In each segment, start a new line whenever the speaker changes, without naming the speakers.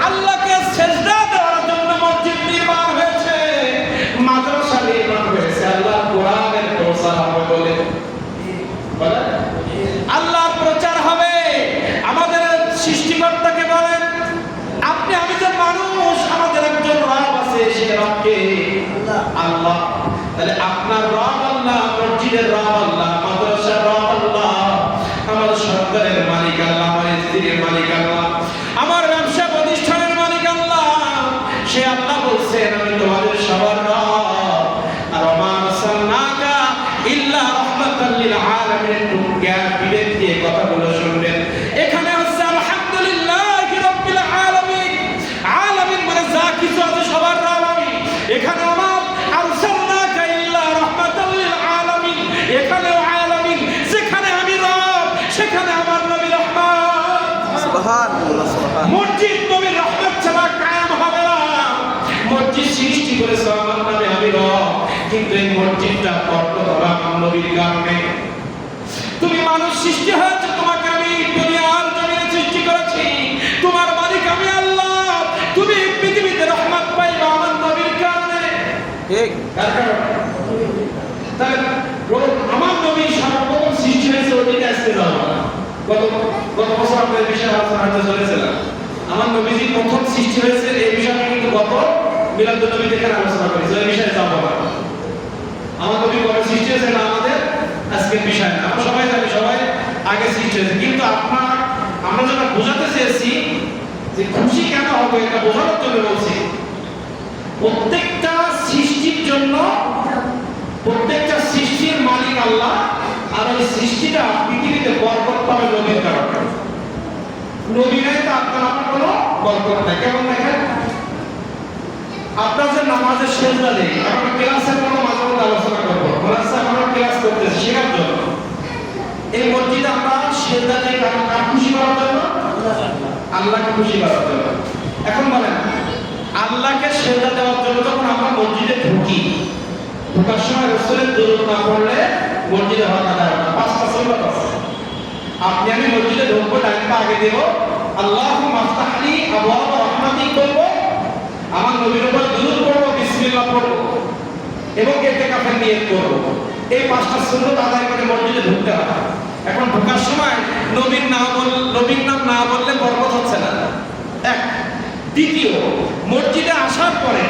আল্লাহকে সিজদা দেওয়ার জন্য মসজিদ নির্মাণ হয়েছে, মাদ্রাসা নির্মাণ হয়েছে, আল্লাহ কোরআনের প্রচার হবে বলে, আল্লাহ প্রচার হবে। আমাদের সৃষ্টিকর্তাকে বলেন, আপনি আমি যে মানুষ, আমাদের একজন রব আছে, সে রবকে আল্লাহ। তাহলে আপনার রব আল্লাহ, মসজিদের রব আল্লাহ, মাদ্রাসার রব আল্লাহ, আমার সন্তানের মালিক আল্লাহ, আমার স্ত্রীর মালিক আল্লাহ, আমার ব্যবসা প্রতিষ্ঠানের মালিক আল্লাহ। সে আল্লাহ বলছেন, আমি তোমাদের সবার রব। আর ওমা আরসালনাকা ইল্লা রাহমাতাল লিল আলামিন। জ্ঞান বিবেক দিয়ে কথাগুলো শুনবেন। এখানে হচ্ছে আলহামদুলিল্লাহি রাব্বিল আলামিন। আলামিন মানে যা কিছু আছে সবার রব আমি। এখানে ওমা আরসালনাকা ইল্লা রাহমাতাল লিল আলামিন। এখানেও আলামিন, যেখানে আমি রব সেখানে আমার নবী রহমত। সুবহানাল্লাহ, সুবহানাল্লাহ। মসজিদ নবীর রহমত ছাড়া কায়েম হবে না। মসজিদ সৃষ্টি করেছে আমার নামে, আমি রব, কিন্তু এই মসজিদটা বরকত হবে আমার নবীর কারণে। তুমি মানুষ সৃষ্টি হয়েছে, তোমাকে আমি দুনিয়ার জমিনে সৃষ্টি করেছি, তোমার মালিক আমি আল্লাহ। তুমি পৃথিবীতে রহমত পাইবা আমার নবীর কারণে। ঠিক, তাহলে আমার নবী সর্বপ্রথম সৃষ্টি হয়েছে ওদিকে আসতে যাওয়া। গত বছর আপনাদের বিষয়ে আলোচনা করতে চলেছিলাম, আমার নবীজি প্রথম সৃষ্টি হয়েছে এই বিষয়টা কিন্তু গত মিলাদুন নবী থেকে আলোচনা করেছি, ওই বিষয়ে যাব না। আমার নবী কবে সৃষ্টি হয়েছে না আমাদের আজকের বিষয় না, আমরা সবাই জানি সবাই আগে সৃষ্টি হয়েছে। কিন্তু আমরা যেটা বোঝাতে চেয়েছি যে খুশি কেন হবে এটা বোঝানোর জন্য বলছি। প্রত্যেকটা সৃষ্টির জন্য, প্রত্যেকটা সৃষ্টির মালিক আল্লাহ, আর এই সৃষ্টিটা পৃথিবীতে বরকত পাবে নবীর কারণে। নবী নাই তো আপনার আমার কোনো বরকত নাই। কেমন দেখেন, আপনার যে নামাজের সেজদা নেই, আমরা ক্লাসের কোনো মাঝে মধ্যে আলোচনা করবো, ক্লাসে আমরা ক্লাস করতেছি শেখার জন্য। এই মসজিদে আমরা সেজদা নেই কারণ কার খুশি করার জন্য? আল্লাহকে খুশি করার জন্য। এখন বলেন, আল্লাহকে সেজদা দেওয়ার জন্য যখন আমরা মসজিদে ঢুকি, ঢোকার সময় রাসূলের দরুদ না পড়লে মসজিদে হক আদায় হবে না। পাঁচটা সুন্নাত আছে। আপনি আমি মসজিদে ঢুকবো, ডান পা আগে দেব, আল্লাহুম্মা আফতাহলি আবওয়াব রাহমাতিক বলবো, আমার নবীর উপর দুরূদ পড়বো, বিসমিল্লাহ পড়বো এবং ইতিকাফের নিয়ত করব। এই পাঁচটা সুন্নাত আদায় করে মসজিদে ঢুকতে হবে। এখন ঢোকার সময় নবীর নাম না বললে বরকত হচ্ছে না, এক। দ্বিতীয়, মসজিদে আসার পরে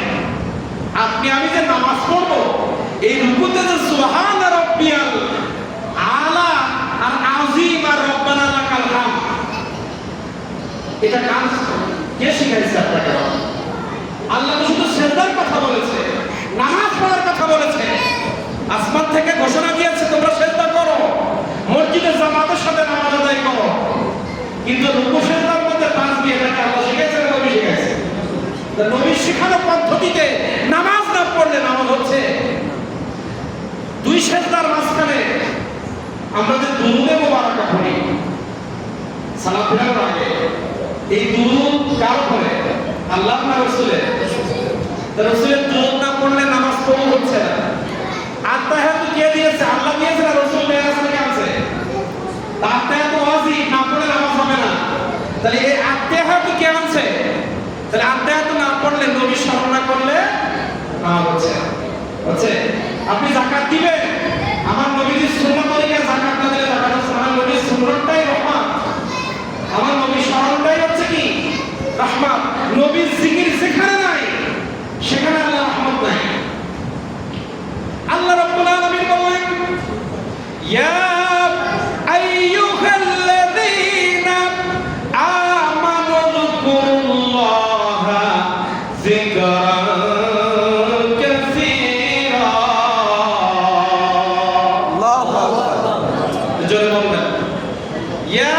আপনি আমি যে নামাজ পড়বো, এই রুকুতে যে সুবহান রাব্বিয়াল আলা আর আযীম আর রব্বানা লাকাল হামদ, এটা কাজ কে শিখাইছে আপনাকে? আল্লাহ তো শুধু সেজদার কথা বলেছে, নামাজ পড়ার কথা বলেছে। আসমান থেকে ঘোষণা দিয়েছে তোমরা সেজদা করো, মসজিদে জামাতের সাথে নামাজ আদায় করো। কিন্তু রুকু সেজদার মধ্যে তাসবিহ, এটাকে আল্লাহ শিখাইছে না নবী শিখাইছে? নবীর শেখানো পদ্ধতিতে নামাজ না পড়লে নামাজ হচ্ছে। দুই সেজদার মাঝখানে আমরা যে দুরুদে মুবারাকা পড়ি সালাত ফেরানোর আগে, এই দুরুদ কার পড়ে? আল্লাহ না রাসূলের? রাসূলের দুরুদ না পড়লে নামাজ কবুল হচ্ছে না। আত্তাহিয়াতু কে দিয়েছে? আল্লাহ দিয়েছে না রাসূল মেরাজ থেকে আনছে? আত্তাহিয়াতু ওয়াজিব, না পড়লে নামাজ হবে না। তাহলে এই আত্তাহিয়াতু কে আনছে? তাহলে আত্তাহিয়াতু না পড়লে, নবী স্মরণ না করলে নামাজ হচ্ছে হচ্ছে। আপনি যাকাত দিবেন, আমার নবীর সুন্নাত তরিকায় যাকাত না দিলে যাকাত হচ্ছে না। আমার নবীর সুন্নাতটাই রহমত, আমার নবীর স্মরণটাই হচ্ছে কি? রহমত। নবীর জিকির যেখানে নাই সেখানে আল্লাহ রহমত নাই। আল্লাহ রাব্বুল আলামিন বলেন, ইয়া আইয়ুহাল্লাযীনা আমানু যকুরুল্লাহা যিকরান কাসীরা। আল্লাহু আকবার। জোরে বলবেন, ইয়া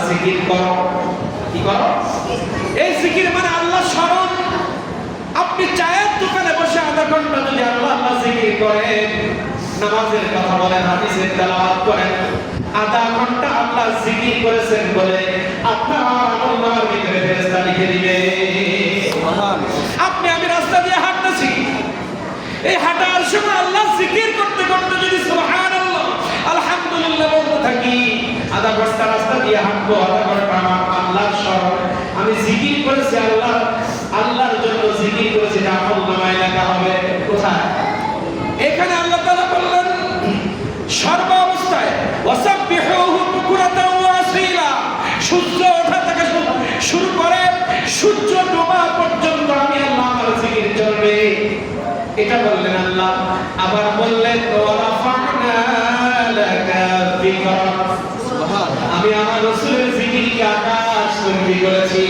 জিকির করো। কি করো? এই জিকির মানে আল্লাহ স্মরণ। আপনি চায়ের দোকানে বসে আধা ঘন্টা যদি আল্লাহ আল্লাহ জিকির করেন, নামাজের কথা বলেন, হাদিসের তেলাওয়াত করেন, আধা ঘন্টা আল্লাহ জিকির করেছেন বলে আপনার আমলনামার ভিতরে ফেরেশতা লিখে দিবে। আপনি আমি রাস্তা দিয়ে হাঁটতেছি, এই হাঁটার সময় আল্লাহ জিকির করতে করতে যদি সুবহানাল্লাহ আলহামদুলিল্লাহ বলতে থাকি, আধা ঘন্টা রাস্তা দিয়ে হাঁটবো, আধা ঘন্টা আমার আল্লাহর স্মরণ, আমি জিকির করেছি আল্লাহর জন্য জিকির করেছি, এটা আমলনামায় লেখা হবে। কোথায়? এখানে আল্লাহ তাআলা বললেন সর্ব অবস্থায় ওয়াসাব্বিহুহু বুকরাতাও ওয়া আসীলা, সূর্য ওঠা থেকে শুরু করে সূর্য ডোবা পর্যন্ত আমি আল্লাহ আমার জিকির চলবে, এটা বললেন আল্লাহ। আবার বললেন ওয়া রাফা'না লাকা যিকরাক, আমি আমার রাসূলের জিকিরকে আকাশ তৈরি করেছি।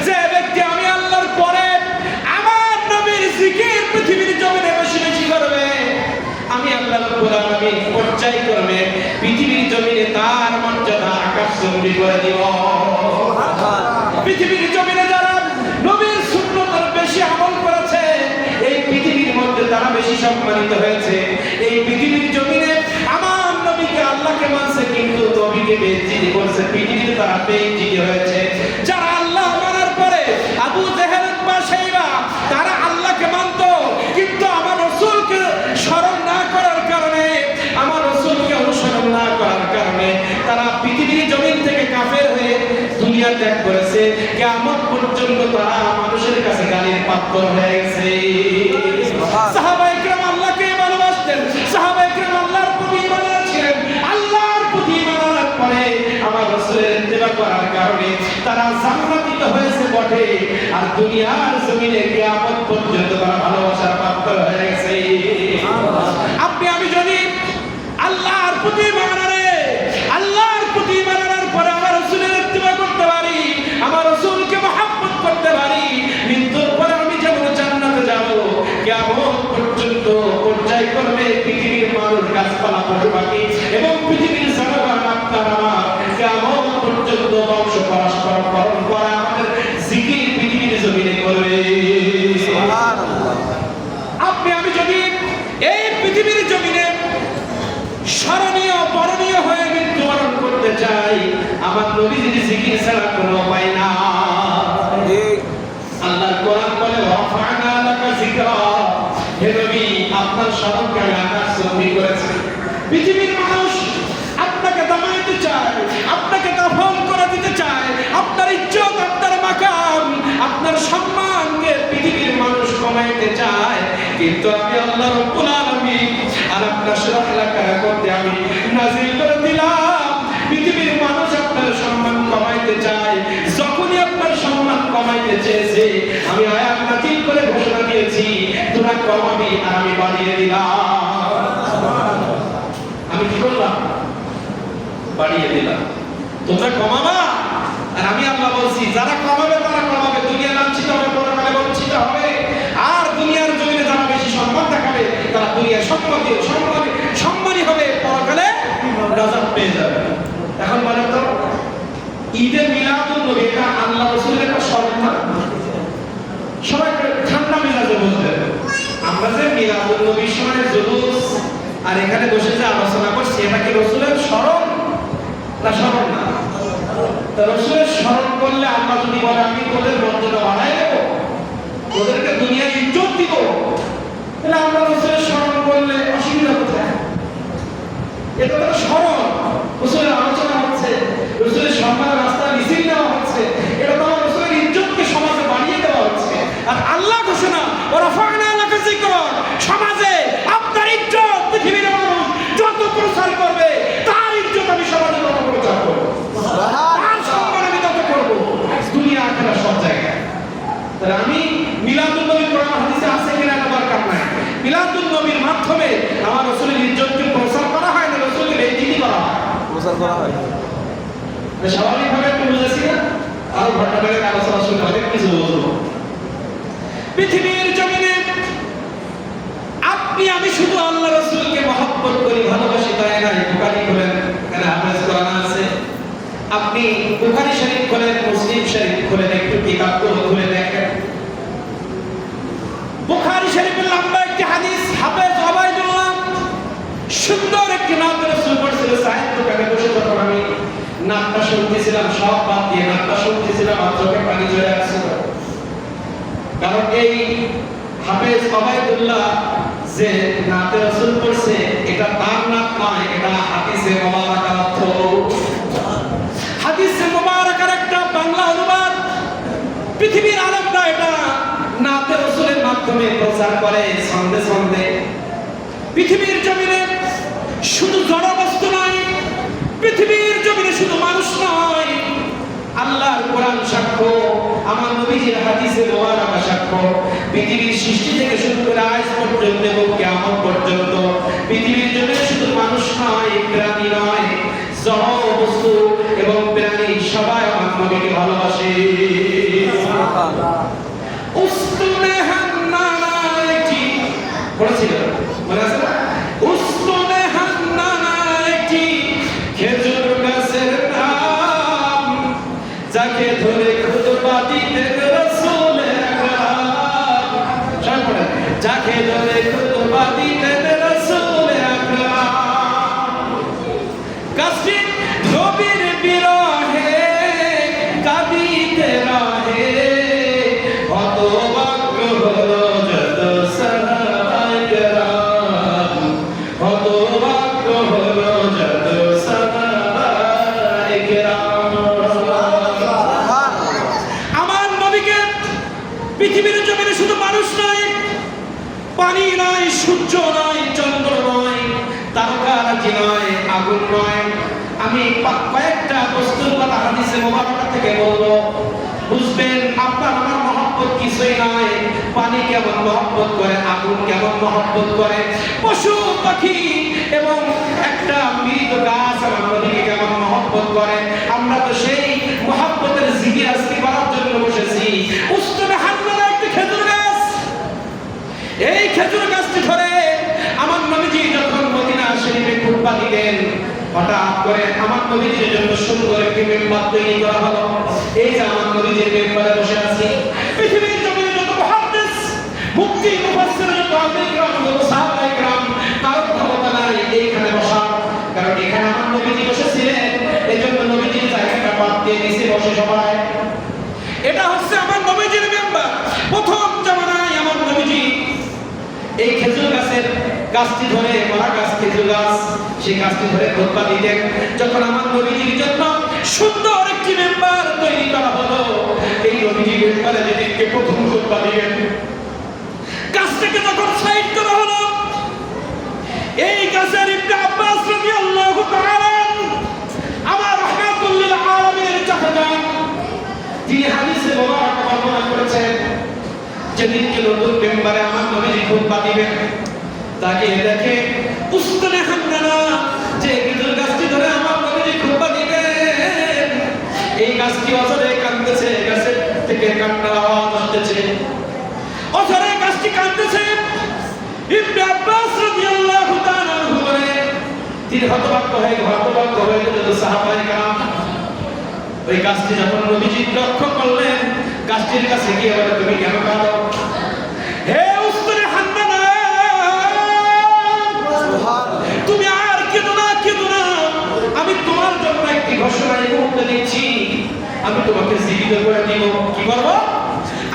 যে ব্যক্তি আমি আল্লাহর পরে আমার নবীর জিকির পৃথিবীর জমিনে বেশি বেশি করবে, আমি আল্লাহ রাব্বুল আলামিন পর্যায় করবে পৃথিবীর জমিনে তার মর্যাদা আকাশ তৈরি করে দিব। পৃথিবীর জমিনে যারা নবীর সুন্নতের বেশি আমল করেছে, এই পৃথিবীর মধ্যে তারা বেশি সম্মানিত হয়েছে। এই পৃথিবীর জমিনে আমার নবীকে আল্লাহকে মানছে কিন্তু নবীকে বেইজ্জতি করছে, পৃথিবীতে তারা বেইজ্জতি হয়েছে। যারা আল্লাহ মানার পরে আবু জেহেল বা শাইবা তারা আল্লাহকে মানতো কিন্তু আমার রাসূলকে স্মরণ না করার কারণে, আমার রাসূলকে অনুসরণ না করার কারণে তারা পৃথিবীর জমিন থেকে কাফের হয়ে দুনিয়া ত্যাগ করেছে। কিয়ামত পর্যন্ত তারা মানুষের কাছে গালির পাত্র হয়ে গেছে। সাহাবায়ে কেরাম আল্লাহকে ভালোবাসতেন, সাহাবায়ে কেরাম আল্লাহর প্রতি ঈমান ছিলেন, আল্লাহর প্রতি ঈমান আনার পরে আমার রাসূলের ইত্তেবা করার কারণে তারা জান্নাতীত হয়েছে বটে, আর দুনিয়ার জমিনে কিয়ামত পর্যন্ত তারা ভালোবাসার পাত্র হয়ে গেছে। আপনি আমি যদি আল্লাহর প্রতি ঈমান আনে, আল্লাহর প্রতি ঈমান আনার পরে আমার রাসূলের ইত্তেবা করতে পারি, আমার রাসূলকে মহব্বত করতে পারি, মৃত্যুর পরে আমি যেমন জান্নাতে যাব, কিয়ামত পর্যন্ত পর্যায় করবে পৃথিবীর মানুষ, গাছপালা, পশু পাখি এবং পৃথিবীর জনগণ আপনার আমার কিয়ামত পর্যন্ত বংশ পরম্পরা করা আমাদের জিকির পৃথিবীর জমিনে করবে। সুবহানাল্লাহ। আপনি আমি যদি এই পৃথিবীর জমিনে স্মরণীয় বরণীয় হয়ে মৃত্যুবরণ করতে চাই, আমার নবীর জিকির ছাড়া কোনো উপায় না। আল্লাহর কোরআন বলে রাফা'না লাকা যিকরাক, হে নবী আপনার স্মরণকে আমি আকাশ তৈরি করেছি। পৃথিবীর মানুষ আপনাকে দামাইতে চায়, আপনাকে দাফন করে দিতে চায়, আপনার ইজ্জত, আপনার মাকাম, আপনার সম্মানকে পৃথিবীর মানুষ কমাইতে চায়, কিন্তু আমি আল্লাহ রাব্বুল আলামিন আলাম নাশরাহ লাকা করতে আমি নাযিল করে দিলাম। পৃথিবীর মানুষ আপনার সম্মান কমাইতে চায়, যখনই আপনার সম্মান কমাইতে চেয়েছে আমি আয়াত নাযিল করে ঘোষণা দিয়েছি তোরা কমাবি আর আমি বাড়িয়ে দিলাম। আমি কি করলাম? বাড়িয়ে দিলাম। তোমরা কমাবা আর আমি আল্লাহ বলছি যারা কমাবে তারা কমাবে, দুনিয়া লাঞ্ছিত হবে, পরকালে বঞ্চিত হবে। আর দুনিয়ার জমিনে যারা বেশি সম্মান দেখাবে তারা দুনিয়ার সম্মানী হবে, পরকালে গজব পেয়ে যাবে। এখন বলেন তো ঈদে মিলাদুন নবী এটা আল্লাহ রাসূলের একটা শরৎ না? সবাই ঠান্ডা মেজাজে বুঝবেন। আমরা যে মিলাদুন নবীর সময় জুলুস আর এখানে বসে যে আলোচনা করছি এটা কি রাসূলের স্মরণ না স্মরণ না? তা রাসূলের স্মরণ করলে আল্লাহ যদি বলে আমি তোদের মর্যাদা বাড়াই দেব, তোদেরকে দুনিয়ায় ইজ্জত দিব, তাহলে আমরা রাসূলের স্মরণ করলে অসুবিধা কোথায়? এটা তো স্মরণ, রাসূলের আলোচনা হচ্ছে, রাসূলের সম্মানের রাস্তা মিছিল নেওয়া হচ্ছে, এটা তো রাসূলের ইজ্জতকে সমাজে বাড়িয়ে দেওয়া হচ্ছে। আর আল্লাহ ঘোষণা ওয়া রাফা'না লাকা যিকরাক, সমাজে আপনার ইজ্জত পৃথিবীর মানুষ যত প্রচার করবে তার ইজ্জত আমি সমাজে তত প্রচার করব, তার সম্মান আমি তত করব, দুনিয়া আখিরাত সব জায়গায়। তাহলে আমি মিলাদুন নবী কোরআন হাদিসে আছে কিনা এটা দরকার নাই, মিলাদুন নবীর মাধ্যমে আমার রাসূলের ইজ্জতকে প্রচার করা হয় না, রাসূলকে বেইজ্জতি করা হয়, প্রচার করা হয়। স্বাভাবিকভাবে একটু বুঝেছি না? আরো ঘন্টা ধরে আলোচনা শুনতে অনেক কিছু বলবো। পৃথিবীর জমিনে আপনি আমি শুধু আল্লাহ রাসূলকে মহব্বত করি, ভালোবাসি তাই না? বুখারী খোলেন, এখানে হাফেজ কোরআন আছে। আপনি বুখারী শরীফ খোলেন, মুসলিম শরীফ খোলেন, একটু কিতাবগুলো খুলে দেখেন। বুখারী শরীফের লম্বা একটি হাদিস, হাফেজ ওবাইদুল্লাহ সুন্দর একটি নাত রাসূল পড়ছিল, সাহিত্য কানে বসে যখন নাকটা শুনতেছিলাম, সব বাদ দিয়ে নাকটা শুনতেছিলাম, আর চোখে পানি ঝরে আসছিল। কারণ এই হাফেজ ওবায়দুল্লাহ যে নাতে রাসূল পড়ছে, এটা তার নাক নয়, এটা হাদিসে মুবারাকার অর্থ। হাদিসে মুবারাকার একটা বাংলা অনুবাদ পৃথিবীর আলেমরা এটা নাতে রাসূলের মাধ্যমে প্রচার করে ছন্দে ছন্দে। পৃথিবীর জমিনে শুধু জড় বস্তু নয়, পৃথিবীর জমিনে শুধু মানুষ নয়, আল্লাহর কোরআন সাক্ষ্য, আমার নবীজির হাদিসে মুবারাকা সাক্ষ্য, পৃথিবীর সৃষ্টি থেকে শুরু করে আজ পর্যন্ত এবং কিয়ামত পর্যন্ত পৃথিবীর জমিনে শুধু মানুষ নয়, প্রাণী নয়, জড় বস্তু এবং প্রাণী সবাই আমার নবীকে ভালোবাসে। উস্তুনে হান্নানা একটি পড়েছিল, মনে আছে না? উস্তুনে হান্নানা একটি খেজুর গাছের নাম, যাকে ধরে খুতবা দিতেন রাসূল আকরাম। সবাই পড়ে, যাকে ধরে খুতবা দিতেন রাসূল আকরাম। গাছটি নবীর বিরহে কাঁদিতে রহে, হতভাগ্য হলো যত সাহাবায়ে কেরাম, হতভাগ্য হলো যত সাহাবায়ে কেরাম। আমার নবীকে পৃথিবীর জমিনে শুধু মানুষ নয়, পানি নয়, সূর্য নয়, চন্দ্র নয়, তারকারাজি নয়, আগুন নয়, আমি কয়েকটা বস্তুর কথা হাদিসে মুবারাকা থেকে বলবো, বুঝবেন আপনার আমার মহব্বত কিছুই নয়। পানি কেমন মহব্বত করে, আগুন কেমন মহব্বত করে, পশু পাখি এবং একটা মৃত গাছ আমার নবীকে কেমন মহব্বত করে, আমরা তো সেই মহব্বতের জিকির আজকে করার জন্য বসেছি। উস্তুনে হান্নানা একটা খেজুর গাছ, এই খেজুর গাছটি ধরে আমার নবীজি যখন মদিনা শরীফে খুতবা দিতেন, হঠাৎ করে আমার নবীজির জন্য সুন্দর একটি মিম্বার তৈরি করা হলো। এই যে আমার নবীজির মিম্বারে বসে আছি, পৃথিবীর জমিনে যত মুহাদ্দিস, মুফতি, মুফাসসির, যত আলেম কিরাম, যত সাহাবায়ে কিরাম, কারো ক্ষমতা নাই এইখানে বসার। কারণ এখানে আমার নবীজি বসেছিলেন, এজন্য নবীজির জায়গাটা বাদ দিয়ে নিচে বসে সবাই। এটা হচ্ছে আমার নবীজির মিম্বার। প্রথম জামানায় আমার নবীজি এই খেজুর গাছের গাছটি ধরে, মরা গাছ খেজুর গাছ, সেই গাছটি ধরে খুতবা দিতেন। যখন আমার নবীজির জন্য সুন্দর একটি মেম্বার তৈরি করা হলো, এই নবীজি মেম্বারে যেদিনকে প্রথম খুতবা দিলেন, গাছটাকে যখন সাইড করা হলো, এই গাছের ইবনে আব্বাস রাদিয়াল্লাহু তাআলা আমার রাহমাতুল লিল আলামিনের চাচা, তিনি হাদিসে মুবারাকা বর্ণনা করেছেন, যেদিনকে নতুন মেম্বারে আমার নবীজি খুতবা দিবেন, তাকে দেখে উস্তুনে হান্নানা যে খেজুর গাছটি ধরে আমার নবীজি খুতবা দিবেন, এই গাছটি অঝরে কাঁদতেছে, গাছের থেকে কান্নার আওয়াজ আসতেছে, অঝরে গাছটি কাঁদতেছে। ইবনে আব্বাস রাদিয়াল্লাহু তাআলা বলে, তিনি হতবাক হয়ে যত সাহাবায়ে কেরাম ওই গাছটি যখন নবীজি লক্ষ্য করলেন, গাছটির কাছে গিয়ে বলে, তুমি কেন কাঁদো? হে উস্তুনে হান্নানা, তুমি আর কেঁদো না, কেঁদো না, আমি তোমার জন্য একটি ঘোষণা এই মুহূর্তে দিচ্ছি, আমি তোমাকে জীবিত করে দিব। কি করব?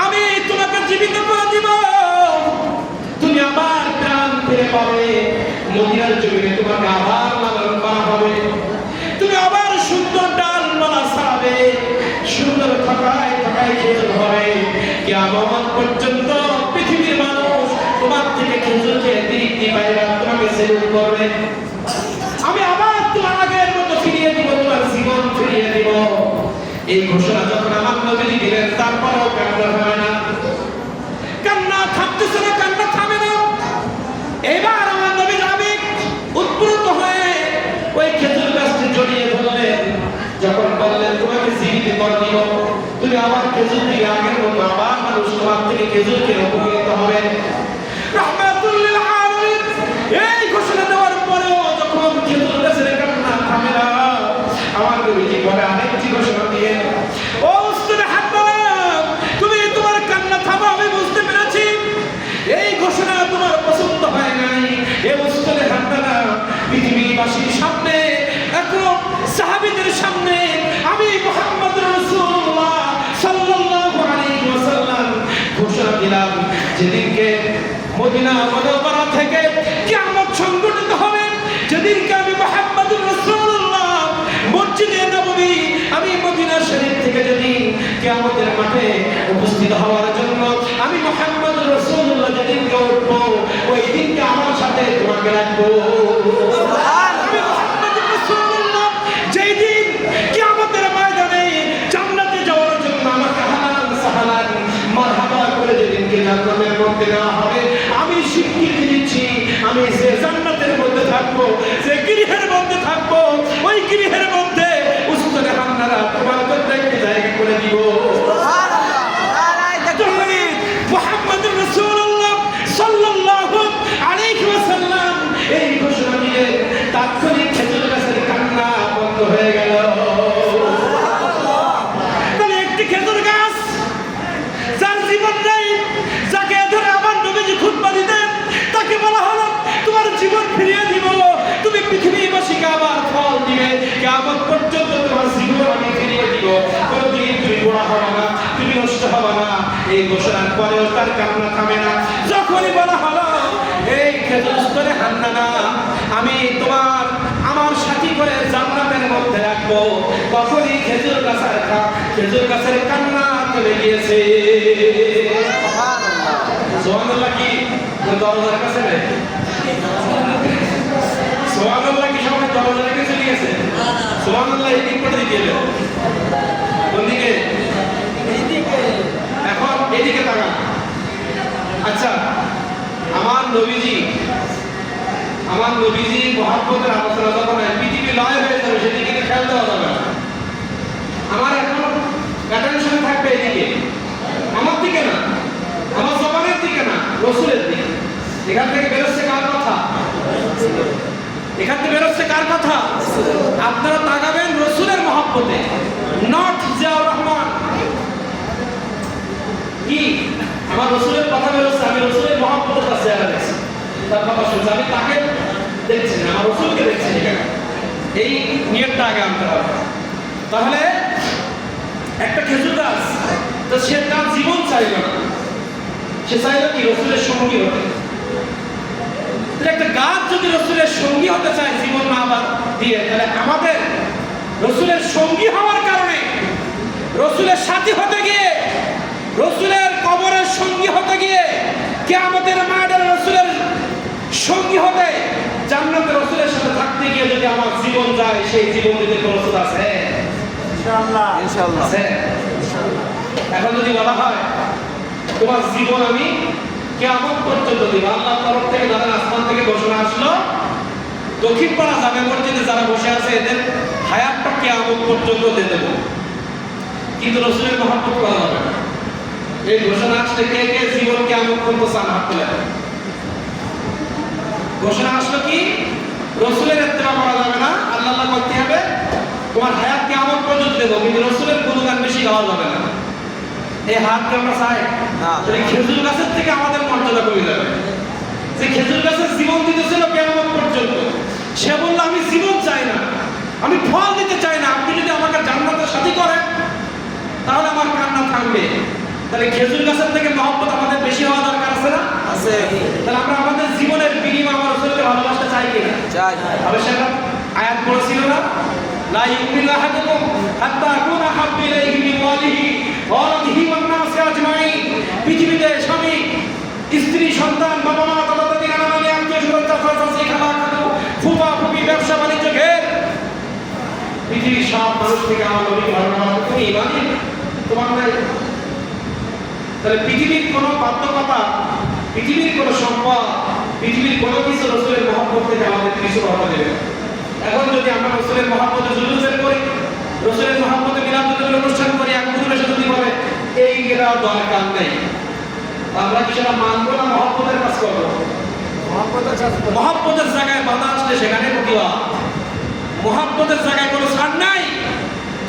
আমি তোমাকে জীবিত করে দিব, তুমি আবার প্রাণ ফিরে পাবে, মদিনার জমিনে তোমাকে আবার লালন করা হবে, তুমি আবার সুন্দর ডালপালা ছাড়াবে, সুন্দর থাকায় খেজুর হবে, কিয়ামত পর্যন্ত পৃথিবীর মানুষ তোমার থেকে খেজুর খেয়ে তৃপ্তি পাইবে, তোমাকে সেলুট করবে, আমি আবার তোমার আগের মতো ফিরিয়ে দিব, তোমার জীবন ফিরিয়ে দিব। এই ঘোষণা যখন আমার নবী দিলেন, তারপরেও কান্না থামে না, কান্না থামতেছে না, কান্না থামে না। এবার আমার নবী আবেগ উৎপন্ন হয়ে ওই খেজুর গাছটি জড়িয়ে ধরলেন, যখন বললেন তোমাকে জীবিত করে দিব, তুমি আবার খেজুর দিকে আগের মতো আবার মানুষ তোমার থেকে খেজুর খেয়ে উপকৃত হবে। রাহমাতুল লিল আলামিন এই ঘোষণা দেওয়ার পরেও যখন খেজুর গাছের কান্না থামে না, আমার নবীজি পরে আরেকটি ঘোষণা দিয়ে, ও উস্তুনে হান্নানা, তুমি মদিনা মুনাওয়ারা থেকে কিয়ামত সংঘটিত হবে। যেদিনকে আমি মুহাম্মদুর রাসূলুল্লাহ মসজিদে নববী, আমি মদিনা শরীফ থেকে যেদিন কিয়ামতের মাঠে উপস্থিত হওয়ার জন্য আমি মুহাম্মদুর রাসূলুল্লাহ যেদিনকে উঠব, ওই দিনকে আমার সাথে তোমাকে রাখবো। আমি মুহাম্মদুর রাসূলুল্লাহ যেই দিন কিয়ামতের ময়দানে জান্নাতে যাওয়ার জন্য আমাকে হালাল সাহালান মারহাবা করে যেদিনকে জান্নাতের মধ্যে নেওয়া হবে, আমি স্বীকৃতি দিচ্ছি আমি যে জান্নাতের মধ্যে থাকবো, যে গৃহের মধ্যে থাকবো, ওই গৃহের মধ্যে উস্তাদে হান্নারা তোমার জন্য একটি জায়গা করে দিব। মুহাম্মদুর রাসূলুল্লাহ সাল্লাল্লাহু আলাইহি ওয়াসাল্লাম এই ঘোষণা দিয়ে তাৎক্ষণিক খেজুর গাছের কান্না বন্ধ হয়ে গেল। তাহলে একটি খেজুর গাছ যার জীবন নেই, যাকে ধরে আমার নবীজি খুতবা দিতেন, তাকে বলা হলো তোমার জীবন ফিরিয়ে দিব, তুমি পৃথিবীবাসীকে আবার ফল দিবে, কিয়ামত পর্যন্ত তোমার জীবন আমি ফিরিয়ে দিব, কোনদিন তুমি বুড়া হবে না, তুমি নষ্ট হবে না। এই ঘোষণার পরেও তার কান্না থামে না। যখনই বলা হলো এই খেজুর স্তরে হান্নানা আমি তোমার আমার সাথী করে জান্নাতের মধ্যে রাখবো, তখনই খেজুর গাছের কান্না চলে গিয়েছে। সুবহানাল্লাহ কি দরজার কাছে নেই? সুবহানাল্লাহ কি সবাই দরজার কাছে চলে গেছে? সুবহানাল্লাহ এই দিক করে দিকে এলো। কোন দিকে? এইদিকে। এখন এদিকে তাকান। আচ্ছা, আমার নবীজি মহব্বতের আলোচনা যখন পৃথিবী লয় হয়ে যাবে সেদিকে খেয়াল দেওয়া যাবে না। আমার এখন অ্যাটেনশন থাকবে এদিকে, আমার দিকে না, আমার জবানের দিকে না, রাসূলের দিকে। এখান থেকে বেরোচ্ছে কার কথা? এখান থেকে বেরোচ্ছে কার কথা? আপনারা তাকাবেন রাসূলের মহব্বতে, নট জিয়াউর রহমান। কি আমার রাসূলের কথা বেরোচ্ছে, আমি রাসূলের মহব্বতের কাছে আছি, তার কথা শুনছি, আমি তাকে দেখছি না, আমার রাসূলকে দেখছি। এখানে এই নিয়তটা আগে আনতে হবে। তাহলে একটা খেজুর গাছ, তো সে তার জীবন চাইল না, সে চাইল কি রাসূলের সঙ্গী হতে। একটা গাছ যদি রাসূলের সঙ্গী হতে চায় জীবন না বাদ দিয়ে, তাহলে আমাদের রাসূলের সঙ্গী হওয়ার কারণে, রাসূলের সাথী হতে গিয়ে, রাসূলের কবরের সঙ্গী হতে গিয়ে, কিয়ামতের মাঠে রাসূলের সঙ্গী হতে, জান্নাতে রাসূলের সাথে থাকতে গিয়ে যদি আমার জীবন যায়, সেই জীবন দিতে কোনো রাসূল আছে? ইনশাআল্লাহ, ইনশাআল্লাহ আছে। এখন যদি বলা হয় তোমার জীবন আমি কিয়ামত পর্যন্ত দিব, আল্লাহর তরফ থেকে যারা আসমান থেকে ঘোষণা আসলো দক্ষিণ পাড়া জামে মসজিদে যারা বসে আছে এদের হায়াতটা কিয়ামত পর্যন্ত দিয়ে দেব, কিন্তু রাসূলের মহব্বত করা যাবে না। এই ঘোষণা আসলে কে কে জীবন কিয়ামত পর্যন্ত চান? হাত তুলে। ঘোষণা আসলো কি রাসূলের ইত্তেবা করা যাবে না, আল্লাহ করতে হবে, তোমার হায়াত কিয়ামত পর্যন্ত দেব, কিন্তু রাসূলের গুণগান বেশি গাওয়া যাবে না। এই হাতকে আমরা চাই না, এই খেজুর গাছের থেকে আমাদের মর্যাদা কমে যাবে। যে খেজুর গাছের জীবন দিতেছিল কিয়ামত পর্যন্ত, সে বলল আমি জীবন চাই না, আমি ফল দিতে চাই না, আপনি যদি আমাকে জান্নাতের সাথী করেন তাহলে আমার কান্না থামবে। তাহলে খেজুর গাছের থেকে মহব্বত আমাদের বেশি হওয়া দরকার আছে না? আছে। তাহলে আমরা আমাদের জীবনের বিনিময়ে আমার রাসূলকে ভালোবাসতে চাই কিনা? চাই। তবে সেটা আয়াত পড়ছিল না, লা ইউমিনু আহাদুকুম হাত্তা আকুনা আহাব্বু ইলাইহি মিন ওয়ালিহি ওয়া ওয়ালিহি ওয়ান নাসি আজমাইন। পৃথিবীতে স্বামী, স্ত্রী, সন্তান, বাবা মা, দাদা দাদি, নানা নানি, আত্মীয় স্বজন, চাচা চাচি, খালা খালু, ফুফা ফুফি, ব্যবসা বাণিজ্য ঘের পৃথিবীর সব মানুষ থেকে আমার নবী ভালো তুমি ইমানি তোমার নাই। তাহলে পৃথিবীর কোনো বাধ্যকতা, পৃথিবীর কোনো সম্পদ, পৃথিবীর কোনো কিছু রাসূলের মহব্বত থেকে আমাদের কিছু হতে দেবে। এখন যদি আমরা রাসূলের মহব্বতে জুলুস করি, রাসূলের মহব্বতে মিলাদুল অনুষ্ঠান করি, এক পরিবেশে যদি বলে এইগুলা দরকার নেই, আমরা কি সেটা মানবো না মহব্বতের কাজ করবো? মহব্বতের জায়গায় বাধা আসলে সেখানে প্রতিবাদ। মহব্বতের জায়গায় কোনো ছাড় নাই।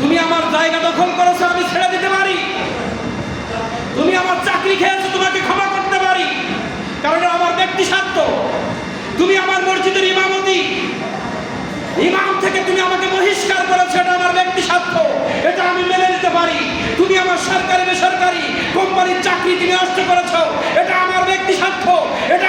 তুমি আমার জায়গা দখল করেছো, আমি ছেড়ে দিতে পারি। তুমি আমার চাকরি খেয়েছো, তোমাকে ক্ষমা করতে পারি, কারণ আমার ব্যক্তি স্বার্থ। তুমি আমার মসজিদের ইমামতি, ইমাম থেকে তুমি আমাকে বহিষ্কার করেছো, এটা আমার ব্যক্তি স্বার্থ, এটা আমি মেনে নিতে পারি। তুমি আমার সরকারি বেসরকারি কোম্পানির চাকরি তুমি নষ্ট করেছো, এটা আমার ব্যক্তি স্বার্থ, এটা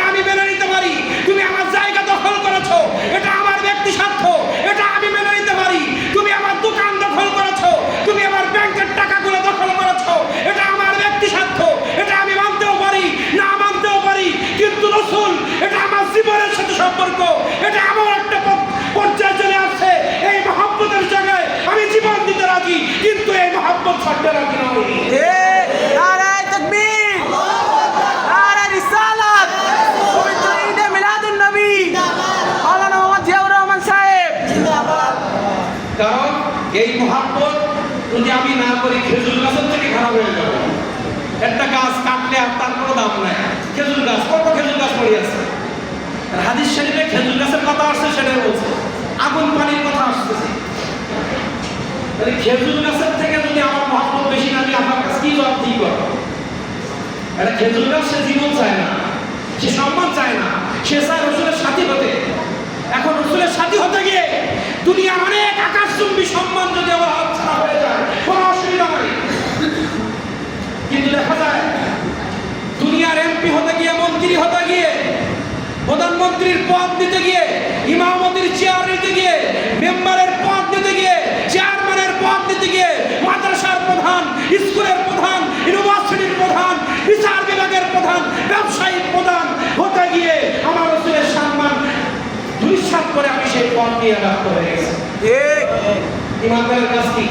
এই মহাব্বত যদি আমি না করি খেজুর গাছের থেকে খারাপ হয়ে যাবে। একটা গাছ কাটলে আর তার কোনো দাম নাই। খেজুর গাছ, কত খেজুর গাছ পড়ে আছে। হাদিস শরীফে খেজুর গাছের কথা আসছে, সেটাই বলছে। আগুন পানির কথা আসতেছে। খেজুর গাছের থেকে যদি আমার মহব্বত বেশি না, আমি আমার কাছে কি জবাব দিই? একটা খেজুর গাছ সে জীবন চায় না, সে সম্মান চায় না, সে চায় রসুলের সাথী হতে। এখন রসুলের সাথী হতে গিয়ে দুনিয়ার অনেক আকাশচুম্বী সম্মান যদি আমার হাত ছাড়া হয়ে যায়, কোনো অসুবিধা নেই। কিন্তু দেখা যায় দুনিয়ার এমপি হতে গিয়ে, মন্ত্রী হতে গিয়ে, প্রধানমন্ত্রীর পদ দিতে গিয়ে, ইমামতির চেয়ার নিতে গিয়ে, মেম্বারের পদ দিতে গিয়ে, চেয়ারম্যানের পদ দিতে গিয়ে, মাদ্রাসার প্রধান, স্কুলের প্রধান, ইউনিভার্সিটির প্রধান, বিচার বিভাগের প্রধান, ব্যবসায়িক প্রধান হতে গিয়ে আমার রসুলের সম্মান দুঃসাত করে আমি সেই পদ নিয়ে প্রাপ্ত হয়ে গেছি। ইমানদারের কাজ কি?